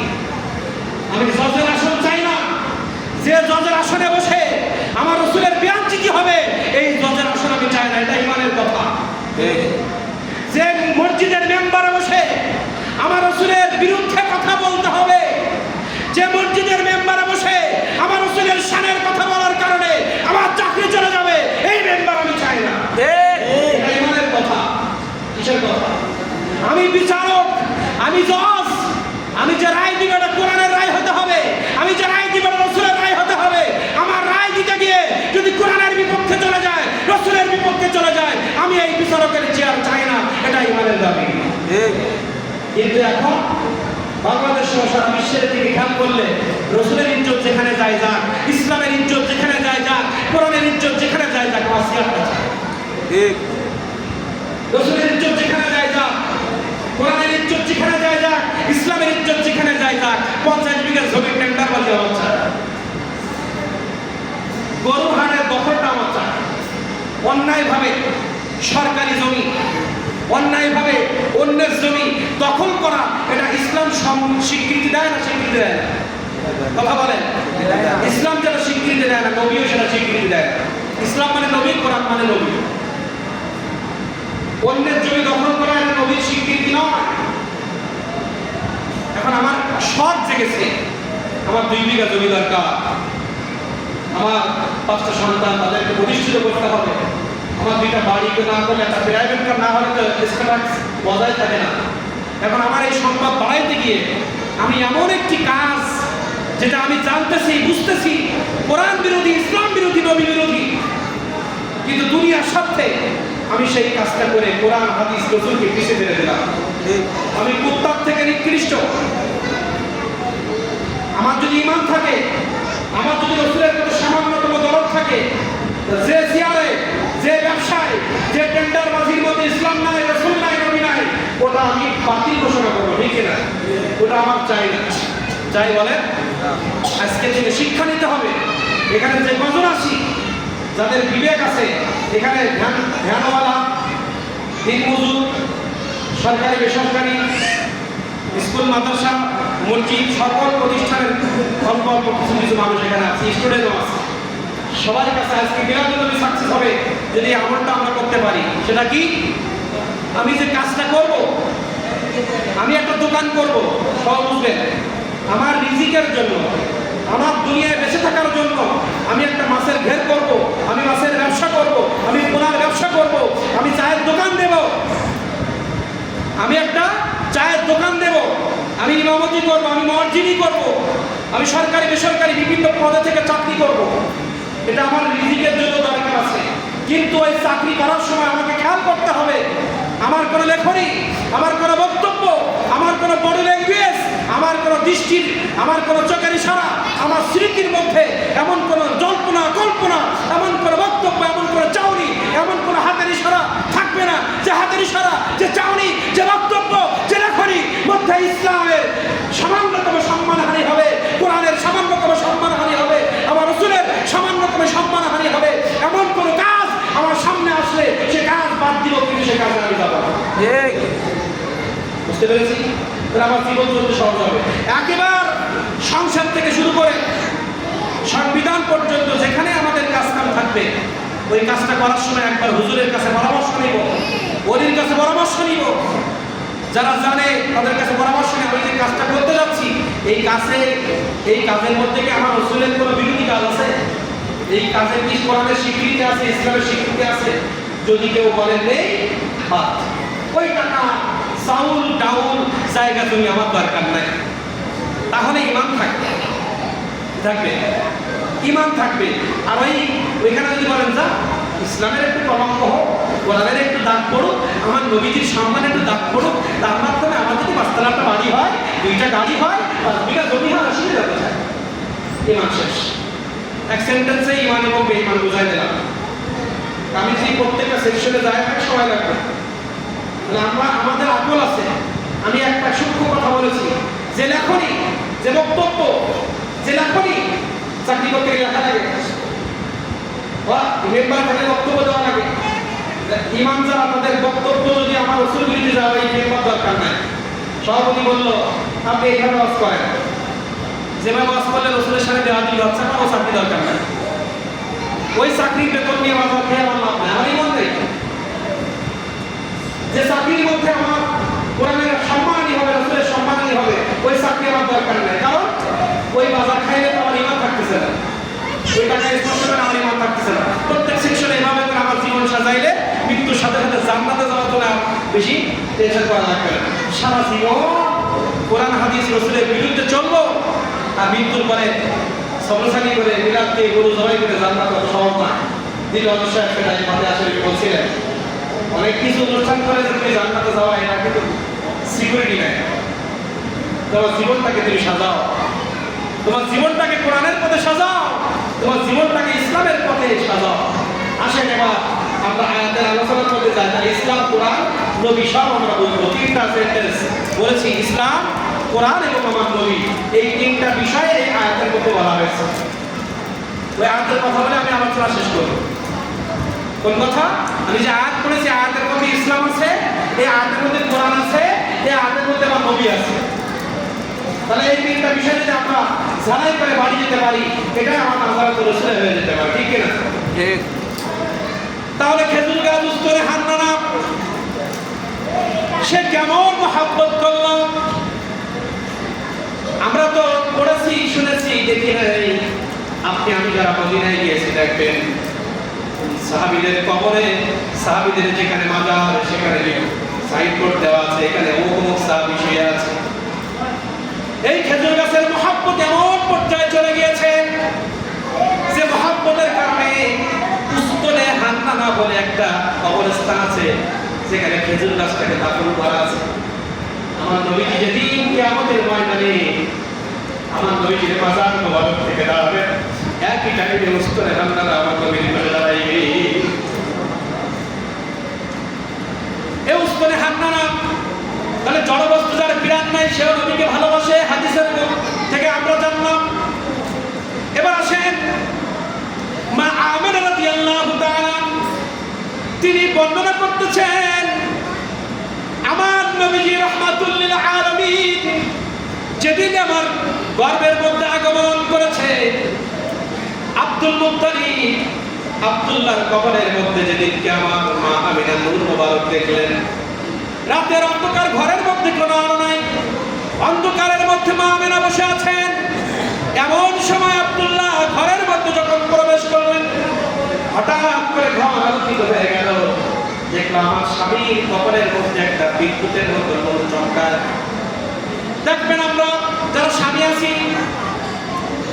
আমি জজের আসন চাই না। যে জজের আসনে বসে আমার রসুলের বেয়ানচিতি হবে, এই জজের আসন আমি চাই না। এটা ইমানের কথা। যে মসজিদের মেম্বারে বসে আমার রসুলের বিরুদ্ধে কথা বলতে হবে, যে মসজিদের মেম্বারে বসে আমার রসুলের শানের কথা বলার কারণে আমার চাকরি চলে যাবে, এই মেম্বার আমি চাই না। এটা ইমানের কথা। কিসের কথা? আমি বিচারক, আমি জজ, আমি যে রায় দিব এটা কোরআনের রায় হতে হবে। আমি যে রায় দিব এটা রসুলের রায় হতে হবে। আমার রায় দিতে গিয়ে যদি কোরআনের বিপক্ষে চলে যায়, রসুলের বিপক্ষে চলে যায়, আমি এই বিচারকের চেয়ার চাই না। এটা ইমানের দাবি। কিন্তু এখন বাংলাদেশ সহ সারা বিশ্বের দিকে খেয়াল করলে রসুলের ইজ্জত যেখানে যায় যাক, ইসলামের ইজ্জত যেখানে যায় যাক, কোরআনের ইজ্জত যেখানে যায় যাক, আমার সিয়ারটা চাই। রসুলের ইজ্জত যেখানে যায় যাক, কোরআনের ইজ্জত যেখানে যায় যাক, ইসলামের ইজ্জত যেখানে যায় যাক। 50 বিঘা জমি টেন্ডার বাজি আমার চাই। গরুর হাটের দখলটা আমার চাই। অন্যায়ভাবে সরকারি জমি, অন্যায়ভাবে অন্যের জমি দখল করা, এটা ইসলাম স্বীকৃতি দেয় না? স্বীকৃতি দেয় না? কথা বলেন। ইসলাম যেটা স্বীকৃতি দেয় না, নবীও সেটা স্বীকৃতি দেয় না। ইসলাম মানে নবী, কোরআন মানে নবী। অন্যের জমি দখল করা এটা নবীর স্বীকৃতি নয়। এখন আমার শখ জেগেছে, আমার 2 বিঘা জমি দরকার, আমার 5টা সন্তান, তাদেরকে প্রতিষ্ঠিত করতে হবে, আমার 2টা বাড়ি না করলে, একটা প্রাইভেট কার না হলে তো স্ট্যাটাস বজায় থাকে না। এখন আমার এই সম্পদ বাড়াইতে গিয়ে আমি এমন একটি কাজ, যেটা আমি জানতেছি, বুঝতেছি কোরআন বিরোধী, ইসলাম বিরোধী, নবী বিরোধী, কিন্তু দুনিয়ার স্বার্থে আমি সেই কাজটা করে কোরআন, হাদিস, রসুলকে পিছিয়ে ফেলে দিলাম। আমি কুত্তার থেকে নিকৃষ্ট। আমার যদি ঈমান থাকে, আমার যদি রসুলের প্রতি সামান্যতম দরদ থাকে, যে চেয়ারে, যে ব্যবসায়, যে টেন্ডার বাজির মধ্যে ইসলাম নাই, রসুল নাই, নবী নাই, ওটা আমি বাতিল ঘোষণা করবো, ঠিক না? ওটা আমার চাই না। চাই বলেন? আজকে থেকে শিক্ষা নিতে হবে। এখানে যে কজন আছি, যাদের বিবেক আছে, এখানে ধ্যানওয়ালা, দিনমজুর, সরকারি বেসরকারি, স্কুল, মাদ্রাসা, মসজিদ, সকল প্রতিষ্ঠানের অল্প অল্প কিছু কিছু মানুষ এখানে আছে, স্টুডেন্টও আছে। সবার কাছে আজকে বিরাজনবী সাকসেস হবে যদি আমলটা আমরা করতে পারি। সেটা কি? আমি যে কাজটা করব, আমি একটা দোকান করব, সব বুঝবেন, আমার রিজিকের জন্য, আমার দুনিয়ায় বেঁচে থাকার জন্য আমি একটা মাছের ঘের করব, আমি মাছের ব্যবসা করব, আমি পোনার ব্যবসা করব, আমি চায়ের দোকান দেব, আমি একটা চায়ের দোকান দেব, আমি ইমামতি করব, আমি মসজিদই করব, আমি সরকারি বেসরকারি বিভিন্ন পদে থেকে চাকরি করব। এটা আমার রিজিকের জন্য দরকার আছে। কিন্তু ওই চাকরি করার সময় আমাকে খেয়াল করতে হবে, আমার কোনো লেখনী, আমার কোনো বক্তব্য, আমার কোনো বডি ল্যাঙ্গুয়েজ, আমার কোনো দৃষ্টির, আমার কোনো চোখের ইশারা, আমার স্মৃতির মধ্যে এমন কোনো জল্পনা কল্পনা, এমন কোনো বক্তব্য, এমন কোনো চাউনি, এমন কোনো হাতের ইশারা থাকবে না, যে হাতের ইশারা, যে চাউনি, যে বক্তব্য, যে লেখনী মধ্যে ইসলামের সামান্যতম সম্মানহানি হবে, কোরআনের সামান্যতম সম্মানহানি হবে, আমার রসুলের সামান্যতম সম্মানহানি হবে। এমন কোনো কাজ আমার সামনে আসলে সে কাজ বাদ দিব, কিন্তু সে কাজে আমি যাব না। বুঝতে পেরেছি? আমার জীবন চলতে সহজ হবে। একেবারে সংসার থেকে শুরু করে সংবিধান পর্যন্ত যেখানে আমাদের কাজ কাম থাকবে, ওই কাজটা করার সময় একবার হুজুরের কাছে পরামর্শ নিব, ওদের কাছে পরামর্শ নিব, যারা জানে তাদের কাছে পরামর্শ নিয়ে আমি যে কাজটা করতে এই কাজের মধ্যে কি আমার রাসূলের কোনো বিরোধী কাজ আছে? এই কাজের কি কোরআনের স্বীকৃতি আছে, ইসলামের স্বীকৃতি আছে? যদি কেউ বলে নেই, বাদ। ওই টাকা চাউল ডাউল জায়গা জমি আমার দরকার নাই। তাহলে ঈমান থাকবে, ঈমান থাকবে। আর ওইখানে যদি বলেন যা ইসলামের একটু কলঙ্ক হোক, কোরআনের একটু দাগ পড়ুক, আমার নবীজির সম্মান একটু দাগ পড়ুক, তার মাধ্যমে আমার যদি ৫ তলাটা বাড়ি হয়, 2টা গাড়ি হয়, 5 বিঘা জমি হয়, অসুবিধা কোথায়? ঈমান শেষ। এক সেন্টেন্সে ঈমান এবং বেঈমান বুঝাই দিলাম। আমি যদি প্রত্যেকটা সেকশনে যাই থাকি সময় লাগবে। আমাদের আকল আছে। আমি একটা সূক্ষ্ম কথা বলেছি, যে লেখনি, যে বক্তব্য, যে লেখনি চাকরি করতে গেলে লেখা লাগে, মেম্বার থাকলে বক্তব্য দেওয়া লাগে। ইমাম যারা তাদের বক্তব্য যদি আমার রাসূল বিরোধী যাওয়া, এই মেম্বার দরকার নাই। সভাপতি বললো আপনি এখানে ওয়াজ করেন, যেভাবে ওয়াজ করলে রাসূলের সাথে দেওয়া দিল হচ্ছে না, ও চাকরি দরকার নাই। ওই চাকরির বেতন নিয়ে আমার খেয়ে আমার লাভ নাই, আমার ইমান নেই। যে চাকরির মধ্যে আমার কোরআনের সম্মানই হবে, রাসূলের সম্মানই হবে, ওই চাকরি আমার দরকার নাই। কারণ ওই বাজার খাইলে তো আমার ইমান থাকতেছে না, ওই টাকায় স্পর্শ করে আমার ইমান থাকতেছে না। প্রত্যেক সেকশনে এভাবে করে আমার জীবন সাজাইলে মৃত্যুর সাথে সাথে জান্নাতে যাওয়ার জন্য বেশি টেনশন করা লাগবে না। সারা জীবন কোরআন হাদিস রাসূলের বিরুদ্ধে চলবো, আর মৃত্যুর পরে সবরসানি করে মিলাদকে গরু জবাই করে জান্নাত কত সহজ না। দিল অবশ্য একটা মাঝে আসলে বলছিলেন, অনেক কিছু অনুষ্ঠান করে যে তুমি জান্নাতে যাওয়া, এটা কিন্তু সিকিউরিটি নাই। তোমার জীবনটাকে তুমি সাজাও, তোমার জীবনটাকে কোরআনের পথে সাজাও, তোমার জীবনটাকে ইসলামের পথে সাজাও। আসেন এবার আমরা আয়াতের আলোচনা করতে যাই। তাহলে ইসলাম, কোরআন, নবী সব আমরা বুঝবো। 3টা সেন্টেন্স বলেছি, ইসলাম, কোরআন এবং আমার নবী, এই 3টা বিষয়ে এই আয়াতের মধ্যে বলা হয়েছে। ওই আয়াতের কথা বলে আমি আলোচনা শেষ করব। কোন কথা? আমি যে আয়াত পড়েছি, আয়াতের মধ্যে ইসলাম আছে, এই আয়াতের মধ্যে কোরআন আছে, এই আয়াতের মধ্যে আমার নবী আছে। তাহলে এই 3টা বিষয় যদি আমরা ঝালাই করে বাড়ি যেতে পারি, এটাই আমার নাজারাতুর রাসূল হয়ে যেতে পারে। ঠিক কিনা? ঠিক। তাহলে খেজুর গাছ উস্তরে হান্নানা সে কেমন মহব্বত করলো? আমরা তো পড়েছি, শুনেছি, দেখি নাই। আমি যারা মদিনায় গিয়েছি দেখবেন সাহাবীদের কবরে, সাহাবীদের যেখানে মাজার, সেখানে সাইনবোর্ড দেওয়া আছে, এখানে অমুক সাহাবী শুয়ে আছে। এই খেজুর গাছের মহব্বত এমন পর্যায়ে চলে গিয়েছে যে মহব্বতের কারণে উস্তরে হান্নানা বলে একটা কবরস্থান আছে, সেখানে খেজুর গাছটাকে দাফন করা আছে। আমার নবীজি যেদিন কিয়ামতের ময়দানে আমার নবীজির মাজার মোবারক থেকে দাঁড়াবে, একই টাইমে উস্তরে হান্নানা আমার নবীর পাশে দাঁড়াইবে। এই উস্তরে হান্নানা তাহলে জড়বস্তু যার বিরাট নাই, সেও নবীকে ভালোবাসে, হাদিসের থেকে আমরা জানলাম। এবার আসেন মা আমিনা রাদিয়াল্লাহু তাআলা, তিনি বর্ণনা করতেছেন আমার নবীজি রাহমাতুল লিল আলামিন যেদিন আমার গর্ভের মধ্যে আগমন করেছে, আব্দুল মুত্তালিব আব্দুল্লাহর কবরের মধ্যে যেদিনকে আমার মা আমিনা নূর মোবারক দেখলেন, রাতের অন্ধকার, ঘরের মধ্যে কোনো আলো নাই, অন্ধকারের মধ্যে মা আমিনা বসে আছেন। এমন সময় আব্দুল্লাহ ঘরের মধ্যে যখন প্রবেশ করলেন, হঠাৎ করে ঘর আলোকিত হয়ে গেল। দেখলাম আমার স্বামীর কবরের মধ্যে একটা বিদ্যুতের মতো নূর চমকায়। দেখবেন আমরা যারা স্বামী আছি,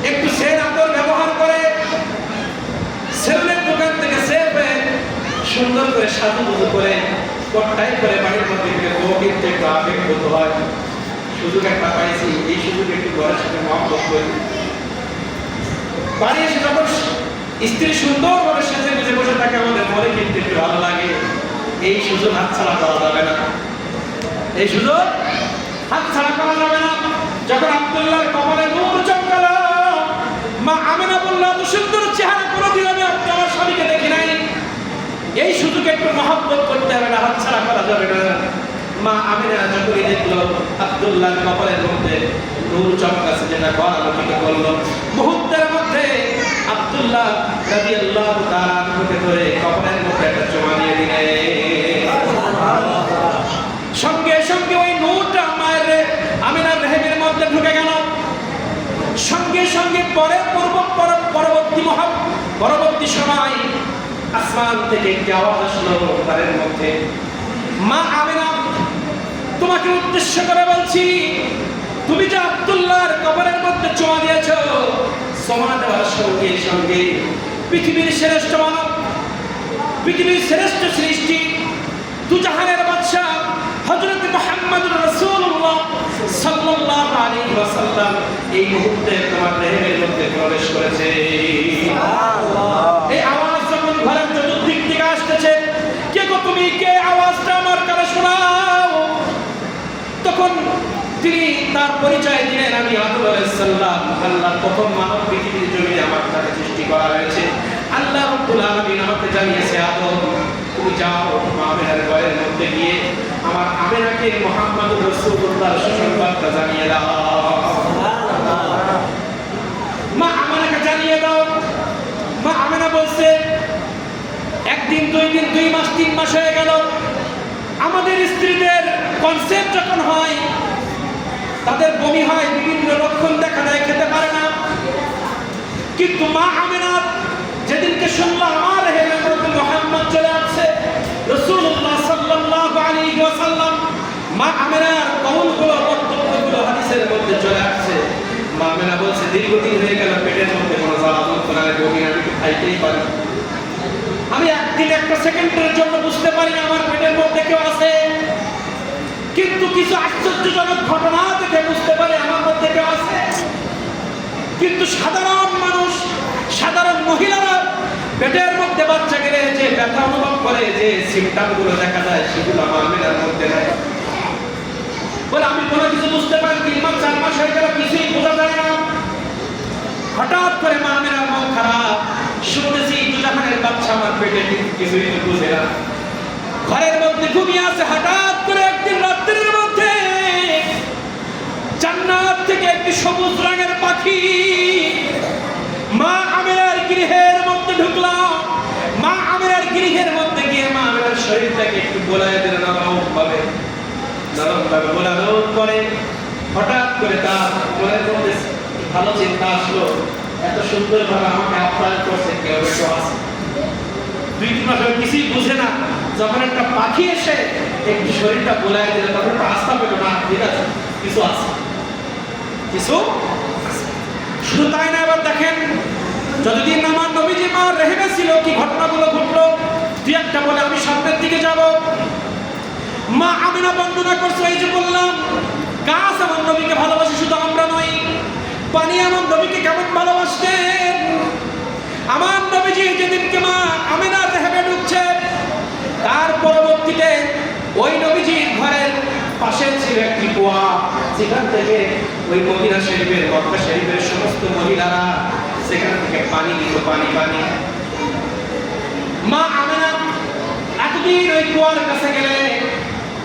একটু সেন আতর ব্যবহার করে সেলুনের দোকান থেকে সেফে সুন্দর করে সাজুগুজু করে কট্টাই করে বাড়ির মধ্যে বউ কিনতে একটু আবেগবোধ হয়। সুযোগ একটা পাইছি, এই সুযোগ একটু ঘরের সাথে মহব্বত করি। বাড়ি এসে যখন স্ত্রী সুন্দরভাবে সেজে গুজে বসে থাকে, আমাদের মনে কিন্তু একটু ভালো লাগে। এই সুযোগ হাতছাড়া করা যাবে না, এই সুযোগ হাতছাড়া করা যাবে না। যখন আব্দুল্লাহর কবরে নূর চমকালো, মা আমিনা বলল, এত সুন্দর চেহারা কোনোদিন আমি আমার স্বামীকে দেখি নাই। এই সুযোগে একটু মহব্বত করতে হবে না, হাতছাড়া করা যাবে না। মা আমিনা যখনই দেখলো আব্দুল্লাহর কবরের মধ্যে নূর চমকাছে, যেটা ঘর আলোকিত করলো, মুহূর্তের মধ্যে আব্দুল্লাহ রাদিয়াল্লাহু তাআলা আনহুকে ধরে কবরের মধ্যে একটা চুমা দিয়ে দিলেন। সঙ্গে সঙ্গে ওই নূরটা মায়ের আমিনার রেহেমের মধ্যে ঢুকে গেল। পরবর্তী সময় আসমান থেকে একটি আওয়াজ আসলো ঘরের মধ্যে, মা আমিনা তোমাকে উদ্দেশ্য করে বলছি, তুমি যে আব্দুল্লাহর কবরের মধ্যে চোয়া দিয়েছো, সোমা দেওয়ার সঙ্গে সঙ্গে পৃথিবীর শ্রেষ্ঠ মানব, পৃথিবীর শ্রেষ্ঠ সৃষ্টি, দুজাহানের বাদশা হযরত মুহাম্মদুর রাসূলুল্লাহ সাল্লাল্লাহু আলাইহি ওয়াসাল্লাম এই মুহূর্তে তোমার দেহের মধ্যে প্রবেশ করেছে। সুবহানাল্লাহ। এই আওয়াজ যখন ঘরের চতুর্দিক থেকে আসতেছে, কে গো তুমি, কে আওয়াজটা আমার কানে শোনাও, তখন তিনি তার পরিচয় দিলেন, আমি আদম আলাইহিস সালাম, আল্লাহর প্রথম মানব পৃথিবীর জমিনে আমার দ্বারা সৃষ্টি করা হয়েছে। আল্লাহ রাব্বুল আলামিন আমাকে জানিয়েছে, আদম তুমি যাও আমিনার ঘরের মধ্যে গিয়ে আমার আমিনাকে মুহাম্মদুর রাসূলুল্লাহর সুসংবাদটা জানিয়ে দাও। সুবহানাল্লাহ। মা আমিনাকে জানিয়ে দাও। মা আমিনা বলছে, একদিন, দুই দিন, 2 মাস, 3 মাস হয়ে গেল, আমাদের স্ত্রীদের কনসেপ্ট যখন হয়, তাদের বমি হয়, বিভিন্ন লক্ষণ দেখা দেয়, খেতে পারে না। কিন্তু মা আমিনা যেদিনকে শুনলো আমার হেলের মধ্যে মুহাম্মদ চলে আসছে, রাসূলুল্লাহ সাল্লাল্লাহু আলাইহি ওয়াসাল্লাম, মা আমিনার কওলগুলো, বক্তব্যগুলো হাদিসের মধ্যে চলে আসছে। মা আমিনা বলছে, দীর্ঘদিন হয়ে গেল পেটের মধ্যে কোনো জ্বালা যন্ত্রণার বমি আমি খাইতেই পারি, আমি একদিন একটা সেকেন্ডের জন্য বুঝতে পারি না আমার পেটের মধ্যে কেউ আছে, কিন্তু কিছু আশ্চর্যজনক ঘটনা দেখে বুঝতে পারি আমার মধ্যে কেউ আছে। কিন্তু সাধারণ মানুষ, সাধারণ মহিলারা পেটের মধ্যে বাচ্চা গেলে যে ব্যথা অনুভব করে, যে সিমটমগুলো দেখা যায়, সেগুলো আমার আমিনার মধ্যে নাই। বলে আমি কোনো কিছু বুঝতে পারি, 3 মাস 4 মাস হয়ে গেল, কিছুই বোঝা যায় না। হঠাৎ করে মা আমিনার মন খারাপ, শুনতেছি দুজাহানের বাচ্চা আমার পেটে, কিছুই তো বুঝে না। ঘরের মধ্যে ঘুমিয়ে আছে, হঠাৎ করে একদিন রাত্রির মধ্যে জান্নাত থেকে একটি সবুজ রঙের পাখি মা আমিনার গৃহের মধ্যে ঢুকলাম। মা আমিনার গৃহের মধ্যে গিয়ে মা আমিনার শরীরটাকে একটু গোলায় দিল, নরমভাবে গোলানোর পরে হঠাৎ করে তার মনের মধ্যে ভালো চিন্তা আসলো, এত সুন্দরভাবে আমাকে আপ্যায়ন করছে, কেউ একটু আছে। 2-3 মাস কিছুই বুঝে না, যখন একটা পাখি এসে একটু শরীরটা গোলায় দিল, তখন একটা আস্থা পেল, না ঠিক আছে, কিছু আছে, কিছু। শুধু তাই না, এবার দেখেন, যতদিন আমার নবীজি মা রেহেমে ছিল, কি ঘটনাগুলো ঘটলো 2-1টা বলে আমি সামনের দিকে যাব। মা আমিনা বর্ণনা করছে, এই যে বললাম, গাছ আমার নবীকে ভালোবাসে, শুধু আমরা নই, পানি আমার নবীকে কেমন ভালোবাসতেন। আমার নবীজি যেদিনকে মা আমিনার রেহেমে ঢুকছে, তার পরবর্তীতে ওই নবীজির ঘরের পাশে ছিল একটি কুয়া, যেখান থেকে ওই মদিনা শরীফের, মক্কা শরীফের সমস্ত মহিলারা সেখান থেকে পানি দিত, পানি। মা আমিনা এতদিন ওই কুয়ার কাছে গেলে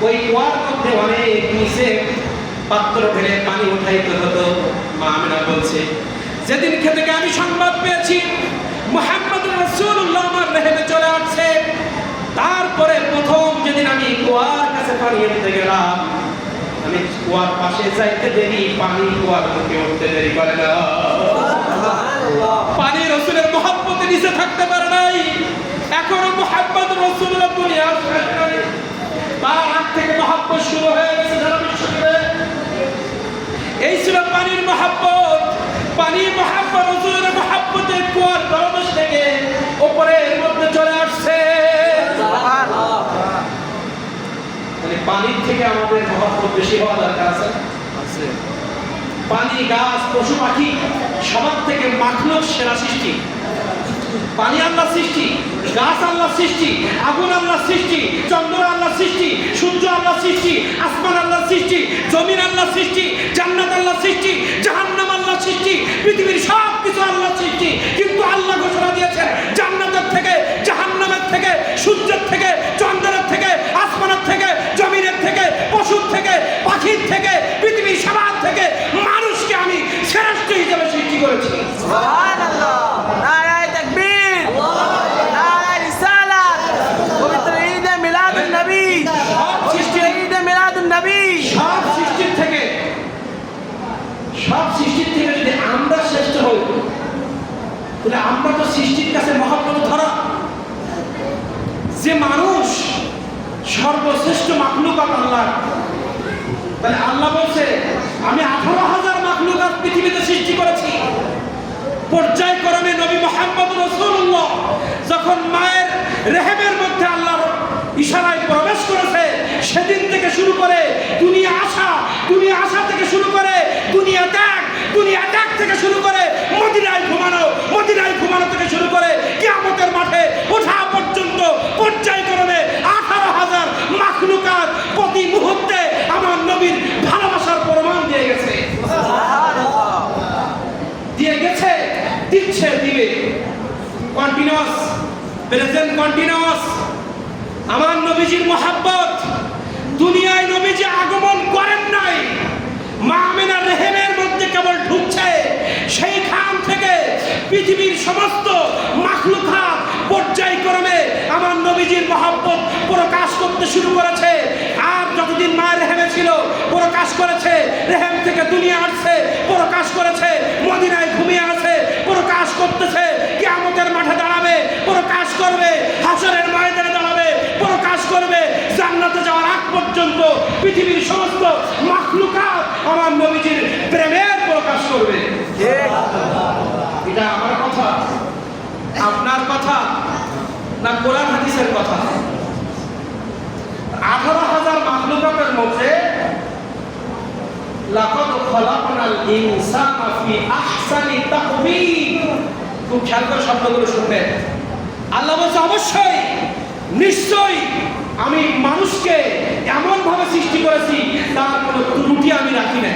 ওই কুয়ার মধ্যে অনেক নিচে পাত্র ঢেলে পানি উঠাইতে হতো। মা আমিনা বলছে, যেদিন থেকে আমি সংবাদ পেয়েছি মুহাম্মদুর রাসূলুল্লাহ আমার রেহেমে চলে আসছে, তারপরে প্রথম যেদিন আমি কুয়ার কাছে পানি আনতে গেলাম, আমি কুয়ার পাশে যাইতে দেরি, পানি কুয়ার মুখে উঠতে দেরি করে না। পানি রাসূলের মহব্বতে নিচে থাকতে পারে নাই, এখনো মুহাম্মদুর রাসূলুল্লাহ দুনিয়া শেষ করে, তার হাত থেকে মহব্বত শুরু হয়ে গেছে যারা বিশ্বজুড়ে। এই ছিল পানির মহব্বত। পানি মহব্বত, রাসূলের মহব্বতের কুয়ার তলদেশ থেকে উপরের মধ্যে চলে আসছে। সুবহানাল্লাহ। মানে পানির থেকে আমাদের মহব্বত বেশি হওয়া দরকার আছে। পানি, গাছ, পশু পাখি সবার থেকে মাখলুক সেরা সৃষ্টি। পানি আল্লাহ সৃষ্টি, গাছ আল্লাহ সৃষ্টি, আগুন আল্লাহ সৃষ্টি, চন্দ্র আল্লাহ সৃষ্টি, সূর্য আল্লাহ সৃষ্টি, আসমান আল্লাহ সৃষ্টি, জমিন আল্লাহ সৃষ্টি, জান্নাত আল্লাহ সৃষ্টি, জাহান্নাম আল্লাহ সৃষ্টি, পৃথিবীর সব কিছু আল্লাহ সৃষ্টি। কিন্তু আল্লাহ ঘোষণা দিয়েছেন, জান্নাতের থেকে, জাহান্নামের থেকে, সূর্যের থেকে, চন্দ্রের থেকে, আসমানের থেকে, জমিনের থেকে, পশুর থেকে, পাখির থেকে, পৃথিবীর সবার থেকে মানুষকে আমি শ্রেষ্ঠ হিসেবে সৃষ্টি করেছি।
সুবহানাল্লাহ। নারায়ে তাকবীর, নারায়ে রিসালাত, পবিত্র ঈদে মিলাদুন নবী, ঈদে মিলাদুন নবী।
সব সৃষ্টির থেকে যদি আমরা শ্রেষ্ঠ হই, তাহলে আমরা তো সৃষ্টির কাছে মহব্বত ধরা, যে মানুষ সর্বশ্রেষ্ঠ মাখলুকাত আল্লাহ। তাহলে আল্লাহ বলছে আমি 18,000 মাখলুকাত পৃথিবীতে সৃষ্টি করেছি। পর্যায়ক্রমে নবী মুহাম্মদ রাসূলুল্লাহ যখন মায়ের রেহেমের মধ্যে আল্লাহর ইশারায় প্রবেশ করেছে, সেদিন থেকে শুরু করে দুনিয়া আসা থেকে শুরু করে দুনিয়া ত্যাগ থেকে শুরু করে মদিনায় ঘুমানো থেকে শুরু করে কিয়ামতের মাঠে ওঠা পর্যন্ত পর্যায়ক্রমে 18,000 মাখলুকাত প্রতি মুহূর্তে আমার নবীর ভালোবাসার প্রমাণ দিয়ে গেছে, দিচ্ছে, দিবে। Continuous, present continuous. আমার নবীজির মহব্বত, দুনিয়ায় নবীজি আগমন করেন নাই, মা আমিনার রেহেমের মধ্যে কেবল ঢুকছে, সেইখান থেকে পৃথিবীর সমস্ত মাখলুকাত পর্যায়ক্রমে আমার নবীজির মহব্বত প্রকাশ করতে শুরু করেছে। আর যতদিন মায়ের রেহেমে ছিল প্রকাশ করেছে, রেহেম থেকে দুনিয়া আসছে প্রকাশ করেছে, মদিনায় ঘুমিয়ে আছে প্রকাশ করতেছে, কিয়ামতের মাঠে দাঁড়াবে প্রকাশ করবে, হাসরের ময়দানে দাঁড়াবে প্রকাশ করবে, জান্নাতে যাওয়ার আগ পর্যন্ত পৃথিবীর সমস্ত মাখলুকাত আমার নবীজির প্রেমের প্রকাশ করবে। এটা আমার কথা, আপনার কথা না কোরআন হাদিসের কথা? 18,000 মাখলুকাতের মধ্যে লাকাদ খালাকনাল ইনসানা ফি আহসানি তাকওয়িম, খুব খেয়াল করে শব্দগুলো শুনবেন। আল্লাহ বলছে অবশ্যই, নিশ্চয়ই আমি মানুষকে এমন ভাবে সৃষ্টি করেছি তার কোনো ত্রুটি আমি রাখি না।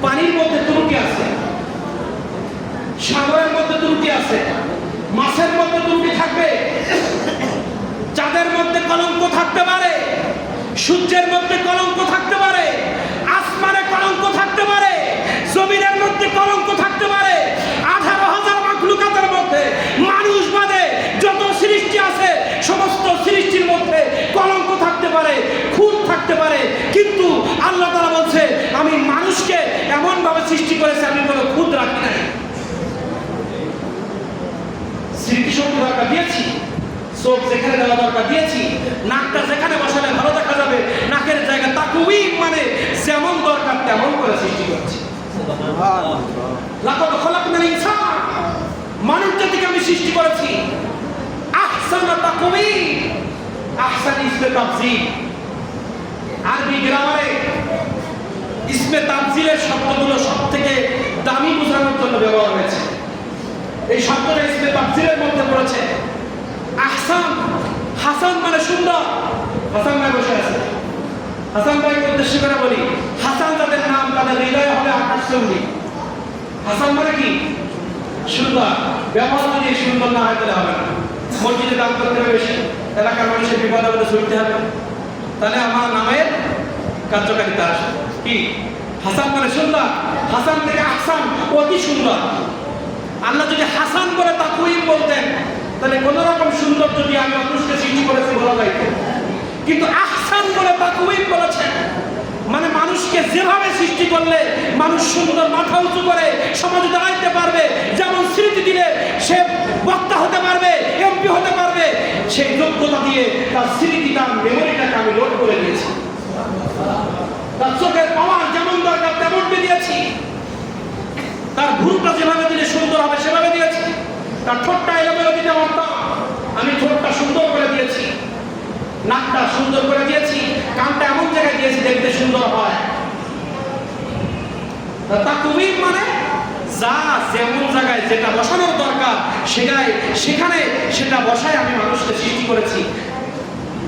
পানির মধ্যে ত্রুটি আছে, সাগরের মধ্যে ত্রুটি আছে, মাছের মধ্যে ত্রুটি থাকবে, চাঁদের মধ্যে কলঙ্ক থাকতে পারে, সূর্যের মধ্যে কলঙ্ক থাকতে পারে, আসমানে কলঙ্ক থাকতে পারে, জমিনের মধ্যে কলঙ্ক থাকতে পারে। 18,000 মাখলুকাতের মধ্যে মানুষ বাদে যত সৃষ্টি আছে সমস্ত সৃষ্টির মধ্যে কলঙ্ক থাকতে পারে, খুঁত থাকতে পারে, কিন্তু আল্লাহ তাআলা বলছে আমি মানুষকে এমন ভাবে সৃষ্টি করেছি আমি কোনো খুঁত রাখি নাই। স্মৃতিশক্তি দরকার দিয়েছি, চোখ যেখানে দেওয়া দরকার দিয়েছি, নাকটা যেখানে বসালে ভালো দেখা যাবে নাকের জায়গা তাকওয়িম মানে যেমন দরকার তেমন করে সৃষ্টি করছি। লাকাদ খালাকনাল ইনসান, মানব জাতিকে আমি সৃষ্টি করেছি আহসানা তাকওয়িম। আহসান ইসমে তাফজিল, আরবি গ্রামারে ইসমে তাফজিলের শব্দগুলো সবথেকে দামি বোঝানোর জন্য ব্যবহার হয়েছে। এই শব্দটা ইসমে তাফজিলের মধ্যে পড়েছে। আহসান, হাসান মানে সুন্দর। হাসান ভাই বসে আছে, হাসান ভাইকে উদ্দেশ্য করে বলি, হাসান যাদের নাম তাদের হৃদয়ে হবে আকাশচুম্বী। হাসান মানে কি? সুন্দর। ব্যবহার যদি সুন্দর না হয় তাহলে হবে না। মসজিদে দান করতে হবে বেশি, এলাকার মানুষের বিপদ আপদে ছুটতে হবে, তাহলে আমার নামের কার্যকারিতা আসে। কি? হাসান মানে সুন্দর। হাসান থেকে আহসান অতি সুন্দর। আল্লাহ যদি হাসান করে তাকওয়িম বলতেন তাহলে কোন রকম সুন্দর যদি আমি মানুষকে সৃষ্টি করেছি বলা যাইতো, কিন্তু আহসান করে তাকওয়িম বলেছেন মানে মানুষকে যেভাবে সৃষ্টি করলে মানুষ সুন্দর মাথা উঁচু করে সমাজে দাঁড়াইতে পারবে, যেমন স্মৃতি দিলে সে বক্তা হতে পারবে, এমপি হতে পারবে, সেই যোগ্যতা দিয়ে তার স্মৃতি, তার মেমোরিটাকে আমি লোড করে দিয়েছি। তার চোখের পাওয়ার যেমন দরকার তেমন দিয়েছি, তার ভুরুটা যেভাবে দিলে সুন্দর হবে সেভাবে দিয়েছি, তার ঠোঁটটা এলোমেলো দিতে পারতাম আমি ঠোঁটটা সুন্দর করে দিয়েছি, নাকটা সুন্দর করে দিয়েছি, কানটা এমন জায়গায় দিয়েছি দেখতে সুন্দর হয়। তাকওয়িম মানে যা যেমন জায়গায় যেটা বসানোর দরকার সেখানে সেটা বসায় আমি মানুষকে সৃষ্টি করেছি।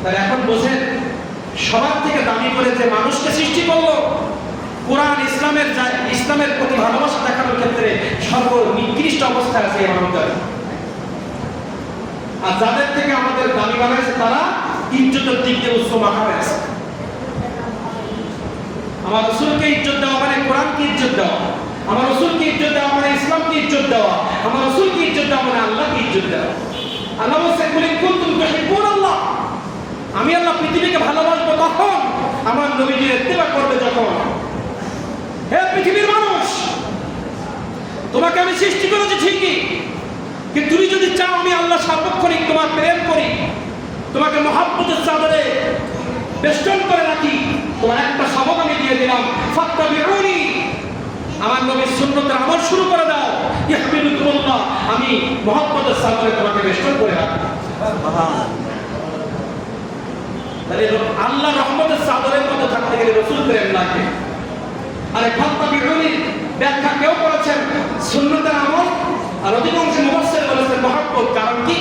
তাহলে এখন বোঝেন সবার থেকে দামি করে যে মানুষকে সৃষ্টি করলো, কোরআন ইসলামের প্রতি ভালোবাসা দেখানোর ক্ষেত্রে সর্বনিকৃষ্ট অবস্থায় আছে এই মানুষদের। আর যাদের থেকে আমাদের দামি বানাইছে তারা ইজ্জতের দিক দিয়ে উচ্চ মাথায় আছে। আমার রাসূলকে ইজ্জত দেওয়া মানে কোরআনকে ইজ্জত দেওয়া, আমার রাসূলকে ইজ্জত দেওয়া মানে ইসলামকে ইজ্জত দেওয়া, আমার রাসূলকে ইজ্জত দেওয়া মানে আল্লাহকে ইজ্জত দেওয়া। আল্লাহ বলছে কুল ইন কুনতুম তুহিব্বুনাল্লাহ, আমি আল্লাহ পৃথিবীকে ভালোবাসবো তখন আমার নবীজির ইত্তেবা করবে যখন। হে পৃথিবীর মানুষ, তোমাকে আমি সৃষ্টি করেছি ঠিকই, কিন্তু তুমি যদি চাও আমি আল্লাহ সার্বক্ষণিক তোমার প্রেম করি, তোমাকে মহাব্বতের চাদরে বেষ্টন করে রাখি, তোমার একটা সবক আমি দিয়ে দিলাম, ফাত্তাবিউনি, আমার নবীর সুন্নতের আমল শুরু করে দাও, ইহবিবুকুমুল্লাহ, আমি মহাব্বতের চাদরে তোমাকে বেষ্টন করে রাখি। তাহলে আল্লাহ রহমতের চাদরের মধ্যে থাকতে গেলে রাসূল প্রেম লাগবে। আরে ফাত্তাবিউনি ব্যাখ্যা কেউ করেছেন সুন্নতের আমল, আর অধিকাংশ মুফাসসির বলেছেন মহাব্বত। কারণ কি?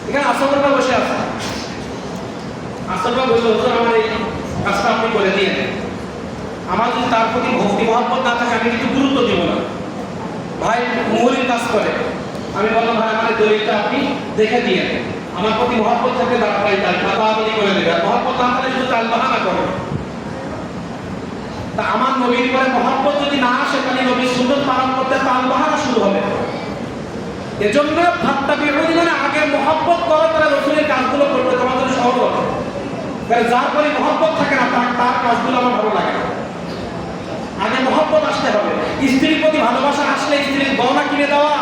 এখানে আসলটা বসে আছে, আসলটা বসে হুজুর আমার এই কাজটা আপনি করে দিয়ে দেন, আমার যদি তার প্রতি ভক্তি মহব্বত না থাকে আমি কিন্তু গুরুত্ব দিব না। ভাই মুহুরির কাজ করে, আমি বললাম ভাই আমার দলিলটা আপনি দেখে দিয়ে দেন, আমার প্রতি মহব্বত থাকলে তাড়াতাড়ি তার খাতাবলি করে দেবে, আর মহব্বত না থাকলে শুধু তাল বাহানা করে। তা আমার নবীর পরে মহব্বত যদি না আসে তাহলে নবীর সুন্নাত পালন করতে তাল বাহানা শুরু হবে। এজন্য ফাত্তাবিউনি মানে আগে মহব্বত করো, তাহলে রাসূলের কাজগুলো করতে তোমার জন্য সহজ হবে। কারণ যার পরে মহব্বত থাকে না তার কাজগুলো আমার ভালো লাগে না। আগে মহব্বত আসতে হবে। স্ত্রীর প্রতি ভালোবাসা আসলে স্ত্রীর গহনা কিনে দেওয়া,